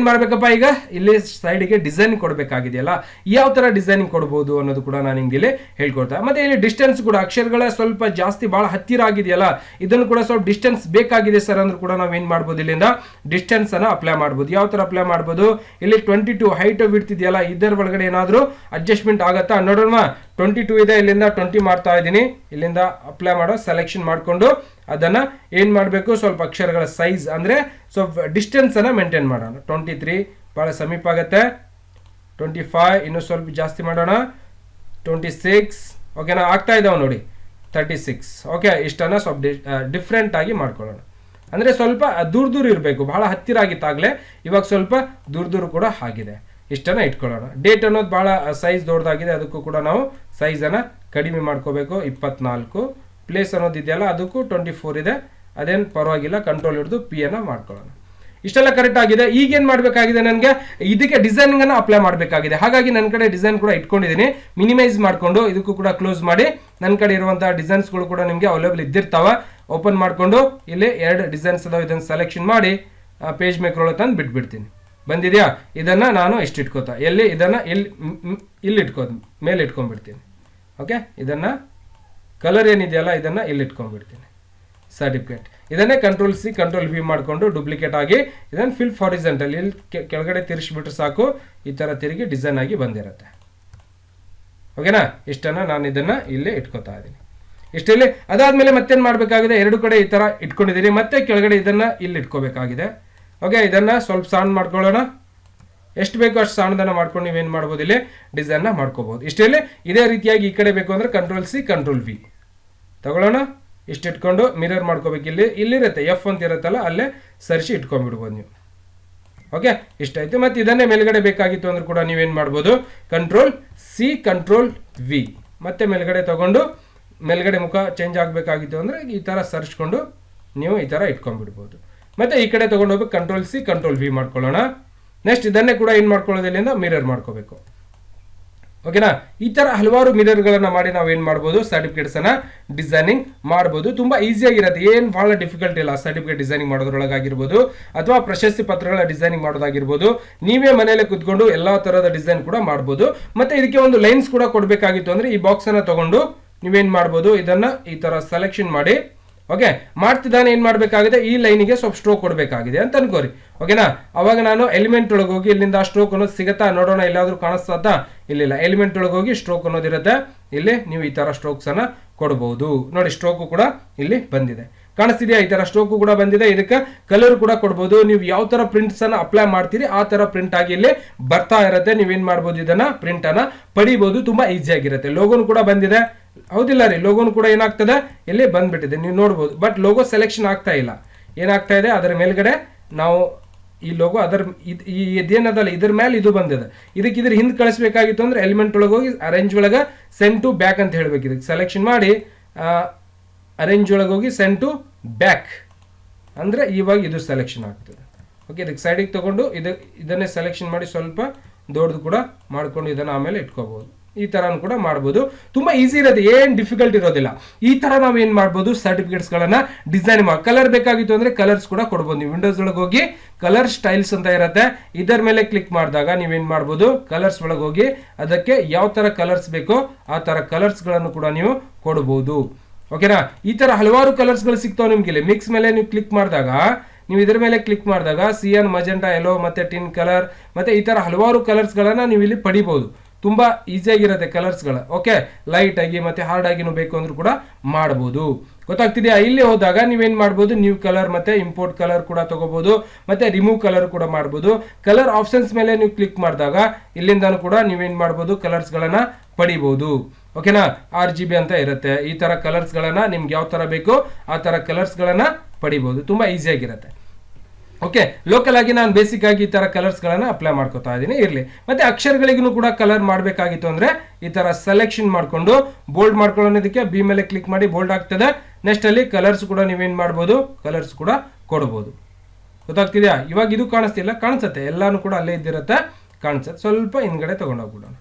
ಮಾಡ್ಬೇಕಪ್ಪ, ಈಗ ಇಲ್ಲಿ ಸೈಡ್ಗೆ ಡಿಸೈನ್ ಕೊಡಬೇಕಾಗಿದೆಯಲ್ಲ, ಯಾವ ತರ ಡಿಸೈನಿಂಗ್ ಕೊಡ್ಬೋದು ಅನ್ನೋದು ಕೂಡ ನಾನು ಹಿಂಗೆ ಇಲ್ಲಿ ಹೇಳ್ಕೊಡ್ತಾ. ಮತ್ತೆ ಇಲ್ಲಿ ಡಿಸ್ಟೆನ್ಸ್ ಕೂಡ ಅಕ್ಷರಗಳ ಸ್ವಲ್ಪ ಜಾಸ್ತಿ ಬಹಳ ಹತ್ತಿರ ಆಗಿದೆಯಲ್ಲ, ಇದನ್ನು ಕೂಡ ಸ್ವಲ್ಪ ಡಿಸ್ಟೆನ್ಸ್ ಬೇಕಾಗಿದೆ ಸರ್ ಅಂದ್ರೂ ಕೂಡ ನಾವು ಏನ್ ಮಾಡ್ಬೋದು, ಇಲ್ಲಿಂದ ಡಿಸ್ಟೆನ್ಸ್ ಅನ್ನ ಅಪ್ಲೈ ಮಾಡ್ಬೋದು. ಯಾವ ತರ ಅಪ್ಲೈ ಮಾಡ್ಬೋದು, ಇಲ್ಲಿ 22 ಹೈಟ್ ವಿಡ್ತ್ ಇದೆಯಲ್ಲ, ಇದರ ಒಳಗಡೆ ಏನಾದರೂ ಅಡ್ಜಸ್ಟ್ಮೆಂಟ್ ಆಗತ್ತಾ ನೋಡೋಣ. 22 ಇದೆ, ಇಲ್ಲಿಂದ 20 ಮಾಡ್ತಾ ಇದ್ದೀನಿ. ಇಲ್ಲಿಂದ ಅಪ್ಲೈ ಮಾಡೋ ಸೆಲೆಕ್ಷನ್ ಮಾಡ್ಕೊಂಡು ಅದನ್ನ ಏನ್ ಮಾಡಬೇಕು, ಸ್ವಲ್ಪ ಅಕ್ಷರಗಳ ಸೈಜ್ ಅಂದ್ರೆ ಸ್ವಲ್ಪ ಡಿಸ್ಟೆನ್ಸ್ ಅನ್ನ ಮೇಂಟೈನ್ ಮಾಡೋಣ. 23 ಬಹಳ ಸಮೀಪ ಆಗುತ್ತೆ. 25 ಇನ್ನೂ ಸ್ವಲ್ಪ ಜಾಸ್ತಿ ಮಾಡೋಣ. 26 ಓಕೆನಾ, ಆಗ್ತಾ ಇದಾವೆ ನೋಡಿ. 36 ಓಕೆ, ಇಷ್ಟನ್ನ ಸ್ವಲ್ಪ ಡಿಫ್ರೆಂಟ್ ಆಗಿ ಮಾಡ್ಕೊಳ್ಳೋಣ. ಅಂದ್ರೆ ಸ್ವಲ್ಪ ದೂರ ಇರಬೇಕು, ಬಹಳ ಹತ್ತಿರ ಆಗಿತ್ತಾಗಲೇ, ಇವಾಗ ಸ್ವಲ್ಪ ದೂರ ಕೂಡ ಆಗಿದೆ. ಇಷ್ಟನ್ನ ಇಟ್ಕೊಳ್ಳೋಣ. ಡೇಟ್ ಅನ್ನೋದು ಬಹಳ ಸೈಜ್ ದೊಡ್ಡದಾಗಿದೆ, ಅದಕ್ಕೂ ಕೂಡ ನಾವು ಸೈಜನ್ನು ಕಡಿಮೆ ಮಾಡ್ಕೋಬೇಕು. 24 ಪ್ಲೇಸ್ ಅನ್ನೋದು ಇದೆಯಲ್ಲ, ಅದಕ್ಕೂ 24 ಇದೆ, ಅದೇನು ಪರವಾಗಿಲ್ಲ. ಕಂಟ್ರೋಲ್ ಹಿಡಿದು P ಅನ್ನ ಮಾಡ್ಕೊಳ್ಳೋಣ. ಇಷ್ಟೆಲ್ಲ ಕರೆಕ್ಟ್ ಆಗಿದೆ. ಈಗೇನು ಮಾಡಬೇಕಾಗಿದೆ, ನನಗೆ ಇದಕ್ಕೆ ಡಿಸೈನಿಂಗ್ ಅನ್ನು ಅಪ್ಲೈ ಮಾಡಬೇಕಾಗಿದೆ. ಹಾಗಾಗಿ ನನ್ನ ಕಡೆ ಡಿಸೈನ್ ಕೂಡ ಇಟ್ಕೊಂಡಿದ್ದೀನಿ. ಮಿನಿಮೈಸ್ ಮಾಡಿಕೊಂಡು ಇದಕ್ಕೂ ಕೂಡ ಕ್ಲೋಸ್ ಮಾಡಿ, ನನ್ನ ಕಡೆ ಇರುವಂತಹ ಡಿಸೈನ್ಸ್ಗಳು ಕೂಡ ನಿಮಗೆ ಅವೈಲೇಬಲ್ ಇದ್ದಿರ್ತಾವ. ಓಪನ್ ಮಾಡಿಕೊಂಡು ಇಲ್ಲಿ 2 ಡಿಸೈನ್ಸ್ ಅದಾವ, ಇದನ್ನು ಸೆಲೆಕ್ಷನ್ ಮಾಡಿ ಪೇಜ್ ಮೇಕರ್ ಒಳಗೆ ತಂದು ಬಿಟ್ಬಿಡ್ತೀನಿ. ಬಂದಿದೆಯಾ? ಇದನ್ನ ನಾನು ಇಷ್ಟು ಇಟ್ಕೋತಾ, ಇದನ್ನ ಇಲ್ಲಿ ಇಟ್ಕೋದು, ಮೇಲೆ ಇಟ್ಕೊಂಡ್ಬಿಡ್ತೀನಿ. ಓಕೆ, ಇದನ್ನ ಕಲರ್ ಏನಿದೆಯಲ್ಲ ಇದನ್ನ ಇಲ್ಲಿ ಇಟ್ಕೊಂಡ್ಬಿಡ್ತೀನಿ. ಸರ್ಟಿಫಿಕೇಟ್ ಇದನ್ನೇ Ctrl+C Ctrl+V ಮಾಡಿಕೊಂಡು ಡೂಪ್ಲಿಕೇಟ್ ಆಗಿ ಇದನ್ನು ಫಿಲ್ ಹಾರಿಜಾಂಟಲ್ ಇಲ್ಲಿ ಕೆಳಗಡೆ ತಿರ್ಗಿಸ್ಬಿಟ್ರೆ ಸಾಕು, ಈ ತರ ತಿರುಗಿ ಡಿಸೈನ್ ಆಗಿ ಬಂದಿರುತ್ತೆ. ಓಕೆನಾ, ಇಷ್ಟನ್ನ ನಾನು ಇದನ್ನ ಇಲ್ಲಿ ಇಟ್ಕೋತಾ ಇದ್ದೀನಿ. ಇಷ್ಟಲ್ಲಿ ಅದಾದ್ಮೇಲೆ ಮತ್ತೇನು ಮಾಡಬೇಕಾಗಿದೆ, 2 ಕಡೆ ಈ ತರ ಇಟ್ಕೊಂಡಿದ್ದೀನಿ. ಮತ್ತೆ ಕೆಳಗಡೆ ಇದನ್ನ ಇಲ್ಲಿ ಇಟ್ಕೋಬೇಕಾಗಿದೆ. ಓಕೆ, ಇದನ್ನ ಸ್ವಲ್ಪ ಸಣ್ಣ ಮಾಡ್ಕೊಳ್ಳೋಣ. ಎಷ್ಟು ಬೇಕೋ ಅಷ್ಟು ಸಣ್ಣದನ್ನ ಮಾಡ್ಕೊಂಡು ನೀವೇನು ಮಾಡ್ಬೋದು, ಇಲ್ಲಿ ಡಿಸೈನ್ನ ಮಾಡ್ಕೋಬಹುದು. ಇಷ್ಟಲ್ಲಿ ಇದೇ ರೀತಿಯಾಗಿ ಈ ಕಡೆ ಬೇಕು ಅಂದ್ರೆ Ctrl+C Ctrl+V ತಗೊಳ್ಳೋಣ. ಇಷ್ಟು ಇಟ್ಕೊಂಡು ಮಿರರ್ ಮಾಡ್ಕೋಬೇಕು. ಇಲ್ಲಿರುತ್ತೆ F ಅಂತ ಇರುತ್ತಲ್ಲ, ಅಲ್ಲೇ ಸರಿಸಿ ಇಟ್ಕೊಂಡ್ಬಿಡ್ಬೋದು ನೀವು. ಓಕೆ, ಇಷ್ಟ ಆಯ್ತು. ಮತ್ತೆ ಇದನ್ನೇ ಮೇಲ್ಗಡೆ ಬೇಕಾಗಿತ್ತು ಅಂದ್ರೆ ಕೂಡ ನೀವೇನ್ ಮಾಡ್ಬೋದು, Ctrl+C Ctrl+V ಮತ್ತೆ ಮೇಲ್ಗಡೆ ತಗೊಂಡು ಮೇಲ್ಗಡೆ ಮುಖ ಚೇಂಜ್ ಆಗಬೇಕಾಗಿತ್ತು ಅಂದ್ರೆ ಈ ತರ ಸರ್ಚ್ಕೊಂಡು ನೀವು ಈ ತರ ಇಟ್ಕೊಂಡ್ಬಿಡ್ಬೋದು. ಮತ್ತೆ ಈ ಕಡೆ ತಗೊಂಡು ಹೋಗ್ಬೇಕು, Ctrl+C Ctrl+V ಮಾಡ್ಕೊಳ್ಳೋಣ. ನೆಕ್ಸ್ಟ್ ಇದನ್ನೇ ಕೂಡ ಏನ್ ಮಾಡ್ಕೊಳ್ಳೋದು, ಇಲ್ಲಿಂದ ಮಿರರ್ ಮಾಡ್ಕೋಬೇಕು. ಓಕೆನಾ, ಈ ತರ ಹಲವಾರು ಮಿರರ್ಗಳನ್ನ ಮಾಡಿ ನಾವು ಏನ್ ಮಾಡ್ಬೋದು, ಸರ್ಟಿಫಿಕೇಟ್ಸ್ ಅನ್ನ ಡಿಸೈನಿಂಗ್ ಮಾಡ್ಬೋದು. ತುಂಬಾ ಈಸಿಯಾಗಿರುತ್ತೆ, ಏನ್ ಬಹಳ ಡಿಫಿಕಲ್ಟ್ ಇಲ್ಲ. ಸರ್ಟಿಫಿಕೇಟ್ ಡಿಸೈನಿಂಗ್ ಮಾಡೋದ್ರೊಳಗಾಗಿರ್ಬೋದು ಅಥವಾ ಪ್ರಶಸ್ತಿ ಪತ್ರಗಳ ಡಿಸೈನಿಂಗ್ ಮಾಡೋದಾಗಿರ್ಬೋದು, ನೀವೇ ಮನೆಯಲ್ಲೇ ಕುತ್ಕೊಂಡು ಎಲ್ಲಾ ತರಹದ ಡಿಸೈನ್ ಕೂಡ ಮಾಡ್ಬೋದು. ಮತ್ತೆ ಇದಕ್ಕೆ ಒಂದು ಲೈನ್ಸ್ ಕೂಡ ಕೊಡ್ಬೇಕಾಗಿತ್ತು ಅಂದ್ರೆ ಈ ಬಾಕ್ಸ್ ಅನ್ನ ತಗೊಂಡು ನೀವೇನ್ ಮಾಡ್ಬೋದು, ಇದನ್ನ ಈ ತರ ಸೆಲೆಕ್ಷನ್ ಮಾಡಿ ಓಕೆ ಮಾಡ್ತಿದ್ದಾನೆ ಏನ್ ಮಾಡ್ಬೇಕಾಗಿದೆ, ಈ ಲೈನಿಗೆ ಸ್ವಲ್ಪ ಸ್ಟ್ರೋಕ್ ಕೊಡಬೇಕಾಗಿದೆ ಅಂತ ಅನ್ಕೋರಿ. ಓಕೆನಾ, ಅವಾಗ ನಾನು ಎಲಿಮೆಂಟ್ ಒಳಗೆ ಹೋಗಿ ಇಲ್ಲಿಂದ ಸ್ಟ್ರೋಕ್ ಅನ್ನೋದು ಸಿಗತ್ತಾ ನೋಡೋಣ, ಎಲ್ಲಾದ್ರೂ ಕಾಣಿಸ್ತಾ, ಇಲ್ಲ ಎಲಿಮೆಂಟ್ ಒಳಗೆ ಹೋಗಿ ಸ್ಟ್ರೋಕ್ ಅನ್ನೋದಿರುತ್ತೆ. ಇಲ್ಲಿ ನೀವು ಈ ತರ ಸ್ಟ್ರೋಕ್ಸ್ ಅನ್ನ ಕೊಡಬಹುದು. ನೋಡಿ ಸ್ಟ್ರೋಕ್ ಕೂಡ ಇಲ್ಲಿ ಬಂದಿದೆ, ಕಾಣಿಸ್ತಿದೆಯಾ, ಈ ತರ ಸ್ಟ್ರೋಕ್ ಕೂಡ ಬಂದಿದೆ. ಇದಕ್ಕೆ ಕಲರ್ ಕೂಡ ಕೊಡಬಹುದು. ನೀವು ಯಾವ ತರ ಪ್ರಿಂಟ್ಸ್ ಅನ್ನ ಅಪ್ಲೈ ಮಾಡ್ತೀರಿ ಆ ತರ ಪ್ರಿಂಟ್ ಆಗಿ ಇಲ್ಲಿ ಬರ್ತಾ ಇರುತ್ತೆ. ನೀವೇನ್ ಮಾಡ್ಬೋದು, ಇದನ್ನ ಪ್ರಿಂಟ್ ಅನ್ನ ಪಡಿಬಹುದು. ತುಂಬಾ ಈಸಿ ಆಗಿರುತ್ತೆ. ಲೋಗೋನು ಕೂಡ ಬಂದಿದೆ, ಹೌದಿಲ್ಲ ರೀ, ಲೋಗೋನು ಕೂಡ ಏನಾಗ್ತದೆ ಇಲ್ಲಿ ಬಂದ್ಬಿಟ್ಟಿದೆ, ನೀವು ನೋಡ್ಬೋದು. ಬಟ್ ಲೋಗೋ ಸೆಲೆಕ್ಷನ್ ಆಗ್ತಾ ಇಲ್ಲ, ಏನಾಗ್ತಾ ಇದೆ ಅದರ ಮೇಲ್ಗಡೆ ನಾವು ಈ ಲೋಗೋ ಅದರ ಇದೇನದಲ್ಲ ಇದ್ರ ಮೇಲೆ ಇದು ಬಂದಿದೆ. ಇದಕ್ಕೆ ಇದ್ರ ಹಿಂದೆ ಕಳಿಸ್ಬೇಕಾಗಿತ್ತು ಅಂದ್ರೆ ಎಲಿಮೆಂಟ್ ಒಳಗೆ ಹೋಗಿ ಅರೇಂಜ್ ಒಳಗೆ ಸೆಂಡ್ ಟು ಬ್ಯಾಕ್ ಅಂತ ಹೇಳ್ಬೇಕು. ಇದಕ್ಕೆ ಸೆಲೆಕ್ಷನ್ ಮಾಡಿ ಅರೇಂಜ್ ಒಳಗೆ ಹೋಗಿ ಸೆಂಡ್ ಟು ಬ್ಯಾಕ್ ಅಂದ್ರೆ ಇವಾಗ ಇದು ಸೆಲೆಕ್ಷನ್ ಆಗ್ತದೆ. ಓಕೆ, ಇದಕ್ಕೆ ಸೈಡಿಗೆ ತಗೊಂಡು ಇದನ್ನೇ ಸೆಲೆಕ್ಷನ್ ಮಾಡಿ ಸ್ವಲ್ಪ ದೊಡ್ಡದು ಕೂಡ ಮಾಡ್ಕೊಂಡು ಇದನ್ನ ಆಮೇಲೆ ಇಟ್ಕೋಬಹುದು. ಈ ತರ ಕೂಡ ಮಾಡ್ಬೋದು. ತುಂಬಾ ಈಸಿ ಇರುತ್ತೆ, ಏನ್ ಡಿಫಿಕಲ್ಟ್ ಇರೋದಿಲ್ಲ. ಈ ತರ ನಾವ್ ಏನ್ ಮಾಡ್ಬೋದು, ಸರ್ಟಿಫಿಕೇಟ್ಸ್ ಗಳನ್ನ ಡಿಸೈನ್ ಮಾಡಿ. ಕಲರ್ ಬೇಕಾಗಿತ್ತು ಅಂದ್ರೆ ಕಲರ್ಸ್ ಕೂಡ ಕೊಡ್ಬೋದು. ನೀವು ವಿಂಡೋಸ್ ಒಳಗೆ ಹೋಗಿ ಕಲರ್ ಸ್ಟೈಲ್ಸ್ ಅಂತ ಇರುತ್ತೆ, ಇದರ ಮೇಲೆ ಕ್ಲಿಕ್ ಮಾಡಿದಾಗ ನೀವೇನ್ ಮಾಡ್ಬೋದು, ಕಲರ್ಸ್ ಒಳಗೆ ಹೋಗಿ ಅದಕ್ಕೆ ಯಾವ ತರ ಕಲರ್ಸ್ ಬೇಕೋ ಆ ತರ ಕಲರ್ಸ್ ಗಳನ್ನು ಕೂಡ ನೀವು ಕೊಡಬಹುದು. ಓಕೆನಾ, ಈ ತರ ಹಲವಾರು ಕಲರ್ಸ್ ಗಳು ಸಿಗ್ತಾವೆ ನಿಮ್ಗೆ. ಇಲ್ಲಿ ಮಿಕ್ಸ್ ಮೇಲೆ ನೀವು ಕ್ಲಿಕ್ ಮಾಡಿದಾಗ, ನೀವು ಇದರ ಮೇಲೆ ಕ್ಲಿಕ್ ಮಾಡಿದಾಗ ಸಿಯನ್, ಮಜೆಂಟಾ, ಯೆಲ್ಲೋ ಮತ್ತೆ ಟಿನ್ ಕಲರ್ ಮತ್ತೆ ಈ ತರ ಹಲವಾರು ಕಲರ್ಸ್ ಗಳನ್ನ ನೀವು ಇಲ್ಲಿ ಪಡಿಬಹುದು. ತುಂಬಾ ಈಸಿಯಾಗಿರುತ್ತೆ ಕಲರ್ಸ್ ಗಳ. ಓಕೆ, ಲೈಟ್ ಆಗಿ ಮತ್ತೆ ಹಾರ್ಡ್ ಆಗಿನೂ ಬೇಕು ಅಂದ್ರೂ ಕೂಡ ಮಾಡಬಹುದು. ಗೊತ್ತಾಗ್ತಿದೆಯಾ? ಇಲ್ಲಿ ಹೋದಾಗ ನೀವೇನ್ ಮಾಡ್ಬೋದು, ನ್ಯೂ ಕಲರ್ ಮತ್ತೆ ಇಂಪೋರ್ಟ್ ಕಲರ್ ಕೂಡ ತಗೋಬಹುದು, ಮತ್ತೆ ರಿಮೂವ್ ಕಲರ್ ಕೂಡ ಮಾಡಬಹುದು. ಕಲರ್ ಆಪ್ಷನ್ಸ್ ಮೇಲೆ ನೀವು ಕ್ಲಿಕ್ ಮಾಡಿದಾಗ ಇಲ್ಲಿಂದಾನು ಕೂಡ ನೀವೇನ್ ಮಾಡ್ಬೋದು, ಕಲರ್ಸ್ ಗಳನ್ನ ಪಡಿಬಹುದು. ಓಕೆನಾ, RGB ಅಂತ ಇರುತ್ತೆ. ಈ ತರ ಕಲರ್ಸ್ ಗಳನ್ನ ನಿಮ್ಗೆ ಯಾವ ತರ ಬೇಕೋ ಆ ತರ ಕಲರ್ಸ್ ಗಳನ್ನ ಪಡಿಬಹುದು. ತುಂಬಾ ಈಸಿಯಾಗಿರುತ್ತೆ. ಓಕೆ, ಲೋಕಲ್ ಆಗಿ ನಾನು ಬೇಸಿಕ್ ಆಗಿ ಈ ತರ ಕಲರ್ಸ್ ಗಳನ್ನ ಅಪ್ಲೈ ಮಾಡ್ಕೋತಾ ಇದ್ದೀನಿ. ಇರ್ಲಿ, ಮತ್ತೆ ಅಕ್ಷರಗಳಿಗೂ ಕೂಡ ಕಲರ್ ಮಾಡಬೇಕಾಗಿತ್ತು ಅಂದ್ರೆ ಈ ತರ ಸೆಲೆಕ್ಷನ್ ಮಾಡ್ಕೊಂಡು ಬೋಲ್ಡ್ ಮಾಡ್ಕೊಳ್ಳೋದಕ್ಕೆ ಬಿ ಮೇಲೆ ಕ್ಲಿಕ್ ಮಾಡಿ ಬೋಲ್ಡ್ ಆಗ್ತದೆ. ನೆಕ್ಸ್ಟ್ ಅಲ್ಲಿ ಕಲರ್ಸ್ ಕೂಡ ನೀವೇನ್ ಮಾಡ್ಬೋದು, ಕಲರ್ಸ್ ಕೂಡ ಕೊಡಬಹುದು. ಗೊತ್ತಾಗ್ತಿದ್ಯಾ? ಇವಾಗ ಇದು ಕಾಣಿಸ್ತಿಲ್ಲ, ಕಾಣಿಸುತ್ತೆ, ಎಲ್ಲಾನು ಕೂಡ ಅಲ್ಲೇ ಇದ್ದಿರುತ್ತೆ, ಕಾಣಿಸುತ್ತೆ. ಸ್ವಲ್ಪ ಹಿಂದ್ಗಡೆ ತಗೊಂಡೋಗ್ಬಿಡೋಣ.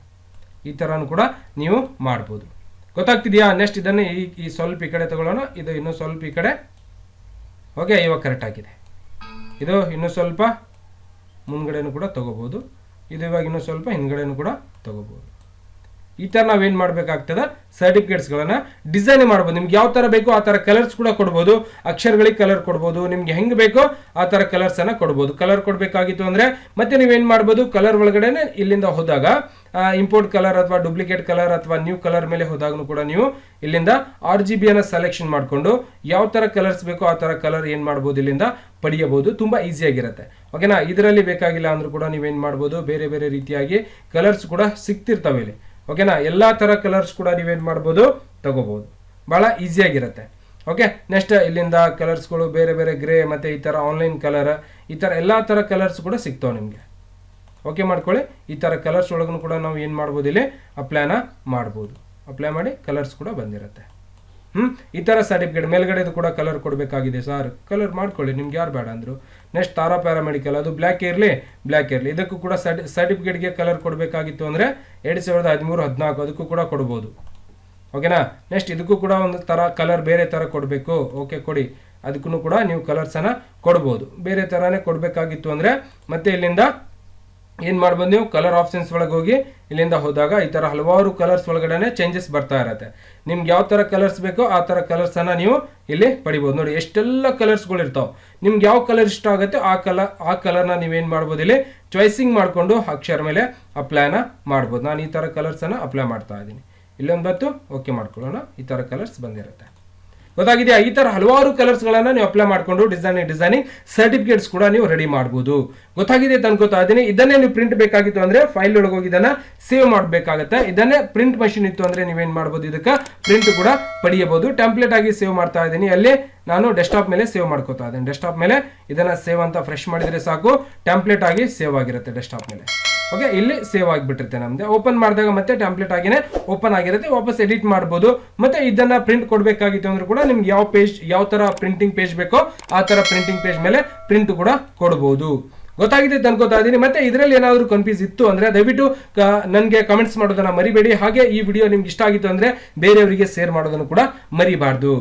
ಈ ತರಾನು ಕೂಡ ನೀವು ಮಾಡ್ಬೋದು. ಗೊತ್ತಾಗ್ತಿದ್ಯಾ? ನೆಕ್ಸ್ಟ್ ಇದನ್ನ ಈ ಸ್ವಲ್ಪ ಈ ಕಡೆ ತಗೊಳ್ಳೋಣ, ಇದು ಇನ್ನೂ ಸ್ವಲ್ಪ ಈ ಕಡೆ. ಓಕೆ, ಇವಾಗ ಕರೆಕ್ಟ್ ಆಗಿದೆ. ಇದು ಇನ್ನೂ ಸ್ವಲ್ಪ ಮುಂದ್ಗಡೆನೂ ಕೂಡ ತಗೋಬಹುದು. ಇದು ಇವಾಗ ಇನ್ನೂ ಸ್ವಲ್ಪ ಹಿಂದ್ಗಡೆನೂ ಕೂಡ ತಗೋಬಹುದು. ಈ ತರ ನಾವೇನ್ ಮಾಡ್ಬೇಕಾಗ್ತದ, ಸರ್ಟಿಫಿಕೇಟ್ಸ್ ಗಳನ್ನ ಡಿಸೈನ್ ಮಾಡ್ಬೋದು. ನಿಮ್ಗೆ ಯಾವ ತರ ಬೇಕೋ ಆ ತರ ಕಲರ್ಸ್ ಕೂಡ ಕೊಡ್ಬೋದು. ಅಕ್ಷರಗಳಿಗೆ ಕಲರ್ ಕೊಡ್ಬೋದು, ನಿಮ್ಗೆ ಹೆಂಗ್ ಬೇಕೋ ಆ ತರ ಕಲರ್ಸ್ ಅನ್ನ ಕೊಡ್ಬೋದು. ಕಲರ್ ಕೊಡ್ಬೇಕಾಗಿತ್ತು ಅಂದ್ರೆ ಮತ್ತೆ ನೀವೇನ್ ಮಾಡ್ಬೋದು, ಕಲರ್ ಒಳಗಡೆನೆ ಇಲ್ಲಿಂದ ಹೋದಾಗ ಇಂಪೋರ್ಟ್ ಕಲರ್ ಅಥವಾ ಡೂಪ್ಲಿಕೇಟ್ ಕಲರ್ ಅಥವಾ ನ್ಯೂ ಕಲರ್ ಮೇಲೆ ಹೋದಾಗನು ಕೂಡ ನೀವು ಇಲ್ಲಿಂದ RGB ಅನ್ನ ಸೆಲೆಕ್ಷನ್ ಮಾಡ್ಕೊಂಡು ಯಾವ ತರ ಕಲರ್ಸ್ ಬೇಕೋ ಆ ತರ ಕಲರ್ ಏನ್ ಮಾಡ್ಬೋದು, ಇಲ್ಲಿಂದ ಪಡೆಯಬಹುದು. ತುಂಬಾ ಈಸಿಯಾಗಿರುತ್ತೆ. ಓಕೆನಾ, ಇದರಲ್ಲಿ ಬೇಕಾಗಿಲ್ಲ ಅಂದ್ರೂ ಕೂಡ ನೀವೇನ್ ಮಾಡ್ಬೋದು, ಬೇರೆ ಬೇರೆ ರೀತಿಯಾಗಿ ಕಲರ್ಸ್ ಕೂಡ ಸಿಗ್ತಿರ್ತವೆ ಇಲ್ಲಿ. ಓಕೆನಾ, ಎಲ್ಲಾ ತರ ಕಲರ್ಸ್ ಕೂಡ ನೀವೇನ್ ಮಾಡ್ಬೋದು, ತಗೋಬಹುದು. ಬಹಳ ಈಸಿಯಾಗಿರುತ್ತೆ. ಓಕೆ, ನೆಕ್ಸ್ಟ್ ಇಲ್ಲಿಂದ ಕಲರ್ಸ್ಗಳು ಬೇರೆ ಬೇರೆ ಗ್ರೇ ಮತ್ತೆ ಈ ತರ ಆನ್ಲೈನ್ ಕಲರ್, ಈ ತರ ಎಲ್ಲಾ ತರ ಕಲರ್ಸ್ ಕೂಡ ಸಿಗ್ತಾವೆ ನಿಮ್ಗೆ. ಓಕೆ ಮಾಡ್ಕೊಳ್ಳಿ. ಈ ತರ ಕಲರ್ಸ್ ಒಳಗೂ ಕೂಡ ನಾವು ಏನ್ ಮಾಡ್ಬೋದು, ಇಲ್ಲಿ ಅಪ್ಲೈನ ಮಾಡ್ಬೋದು. ಅಪ್ಲೈ ಮಾಡಿ ಕಲರ್ಸ್ ಕೂಡ ಬಂದಿರುತ್ತೆ. ಈ ತರ ಸರ್ಟಿಫಿಕೇಟ್ ಮೇಲ್ಗಡೆ ಕೂಡ ಕಲರ್ ಕೊಡಬೇಕಾಗಿದೆ ಸರ್, ಕಲರ್ ಮಾಡ್ಕೊಳ್ಳಿ, ನಿಮ್ಗೆ ಯಾರು ಬೇಡ ಅಂದ್ರು. ನೆಕ್ಸ್ಟ್ ತಾರಾ ಪ್ಯಾರಾಮೆಡಿಕಲ್, ಅದು ಬ್ಲ್ಯಾಕ್ ಇರಲಿ. ಇದಕ್ಕೂ ಕೂಡ ಸರ್ಟಿಫಿಕೇಟ್ಗೆ ಕಲರ್ ಕೊಡಬೇಕಾಗಿತ್ತು ಅಂದ್ರೆ 2013-14 ಅದಕ್ಕೂ ಕೂಡ ಕೊಡ್ಬೋದು. ಓಕೆನಾ, ನೆಕ್ಸ್ಟ್ ಇದಕ್ಕೂ ಕೂಡ ಒಂದು ತರ ಕಲರ್ ಬೇರೆ ತರ ಕೊಡಬೇಕು. ಓಕೆ, ಕೊಡಿ, ಅದಕ್ಕೂ ಕೂಡ ನೀವು ಕಲರ್ಸ್ ಅನ್ನ ಕೊಡ್ಬೋದು. ಬೇರೆ ತರಾನೇ ಕೊಡಬೇಕಾಗಿತ್ತು ಅಂದ್ರೆ ಮತ್ತೆ ಇಲ್ಲಿಂದ ಏನ್ ಮಾಡ್ಬೋದು, ನೀವು ಕಲರ್ ಆಪ್ಷನ್ಸ್ ಒಳಗೆ ಹೋಗಿ ಇಲ್ಲಿಂದ ಹೋದಾಗ ಈ ತರ ಹಲವಾರು ಕಲರ್ಸ್ ಒಳಗಡೆ ಚೇಂಜಸ್ ಬರ್ತಾ ಇರತ್ತೆ. ನಿಮ್ಗೆ ಯಾವ ತರ ಕಲರ್ಸ್ ಬೇಕೋ ಆ ತರ ಕಲರ್ಸ್ ಅನ್ನ ನೀವು ಇಲ್ಲಿ ಪಡಿಬಹುದು. ನೋಡಿ ಎಷ್ಟೆಲ್ಲ ಕಲರ್ಸ್ ಗಳು ಇರ್ತಾವ. ನಿಮ್ಗೆ ಯಾವ ಕಲರ್ ಇಷ್ಟ ಆಗುತ್ತೆ ಆ ಕಲರ್ನ ನೀವೇನ್ ಮಾಡ್ಬೋದು, ಇಲ್ಲಿ ಚಾಯ್ಸಿಂಗ್ ಮಾಡ್ಕೊಂಡು ಅಕ್ಷರ ಮೇಲೆ ಅಪ್ಲೈನ ಮಾಡ್ಬೋದು. ನಾನು ಈ ತರ ಕಲರ್ಸ್ ಅನ್ನ ಅಪ್ಲೈ ಮಾಡ್ತಾ ಇದ್ದೀನಿ. ಇಲ್ಲೊಂದು ಬತ್ತು ಓಕೆ ಮಾಡ್ಕೊಳ್ಳೋಣ. ಈ ತರ ಕಲರ್ಸ್ ಬಂದಿರುತ್ತೆ. ಗೊತ್ತಾಗಿದೆಯಾ? ಈ ತರ ಹಲವಾರು ಕಲರ್ಸ್ ಗಳನ್ನ ನೀವು ಅಪ್ಲೈ ಮಾಡ್ಕೊಂಡು ಡಿಸೈನಿಂಗ್ ಸರ್ಟಿಫಿಕೇಟ್ಸ್ ಕೂಡ ನೀವು ರೆಡಿ ಮಾಡಬಹುದು. ಗೊತ್ತಾಗಿದೆ ಅನ್ಕೋತಾ ಇದೀನಿ. ಇದನ್ನೇ ನೀವು ಪ್ರಿಂಟ್ ಬೇಕಾಗಿತ್ತು ಅಂದ್ರೆ ಫೈಲ್ ಒಳಗೆ ಹೋಗಿ ಇದನ್ನ ಸೇವ್ ಮಾಡಬೇಕಾಗುತ್ತೆ. ಇದನ್ನೇ ಪ್ರಿಂಟ್ ಮಷಿನ್ ಇತ್ತು ಅಂದ್ರೆ ನೀವೇನ್ ಮಾಡಬಹುದು, ಇದಕ್ಕೆ ಪ್ರಿಂಟ್ ಕೂಡ ಪಡೆಯಬಹುದು. ಟೆಂಪ್ಲೇಟ್ ಆಗಿ ಸೇವ್ ಮಾಡ್ತಾ ಇದ್ದೀನಿ. ಅಲ್ಲಿ ನಾನು ಡೆಸ್ಕ್ಟಾಪ್ ಮೇಲೆ ಸೇವ್ ಮಾಡ್ಕೋತಾ ಇದ್ದೀನಿ. ಡೆಸ್ಕ್ಟಾಪ್ ಮೇಲೆ ಇದನ್ನ ಸೇವ್ ಅಂತ ಫ್ರೆಶ್ ಮಾಡಿದ್ರೆ ಸಾಕು, ಟೆಂಪ್ಲೇಟ್ ಆಗಿ ಸೇವ್ ಆಗಿರುತ್ತೆ ಡೆಸ್ಕ್ಟಾಪ್ ಮೇಲೆ. ಓಕೆ, ಇಲ್ಲಿ ಸೇವ್ ಆಗಿಬಿಟ್ಟಿರುತ್ತೆ ನಮ್ದು. ಓಪನ್ ಮಾಡಿದಾಗ ಮತ್ತೆ ಟೆಂಪ್ಲೇಟ್ ಆಗಿನೇ ಓಪನ್ ಆಗಿರುತ್ತೆ. ವಾಪಸ್ ಎಡಿಟ್ ಮಾಡಬಹುದು. ಮತ್ತೆ ಇದನ್ನ ಪ್ರಿಂಟ್ ಕೊಡಬೇಕಾಗಿತ್ತು ಅಂದ್ರೆ ಕೂಡ ನಿಮ್ಗೆ ಯಾವ ತರ ಪ್ರಿಂಟಿಂಗ್ ಪೇಜ್ ಬೇಕೋ ಆ ತರ ಪ್ರಿಂಟಿಂಗ್ ಪೇಜ್ ಮೇಲೆ ಪ್ರಿಂಟ್ ಕೂಡ ಕೊಡಬಹುದು. ಗೊತ್ತಾಗಿದೆ ಅನ್ಕೋತಾ ಇದೀನಿ. ಮತ್ತೆ ಇದರಲ್ಲಿ ಏನಾದರೂ ಕನ್ಫ್ಯೂಸ್ ಇತ್ತು ಅಂದ್ರೆ ದಯವಿಟ್ಟು ನನಗೆ ಕಮೆಂಟ್ಸ್ ಮಾಡೋದನ್ನ ಮರಿಬೇಡಿ. ಹಾಗೆ ಈ ವಿಡಿಯೋ ನಿಮ್ಗೆ ಇಷ್ಟ ಆಗಿತ್ತು ಅಂದ್ರೆ ಬೇರೆಯವರಿಗೆ ಶೇರ್ ಮಾಡೋದನ್ನು ಕೂಡ ಮರಿಬಾರ್ದು.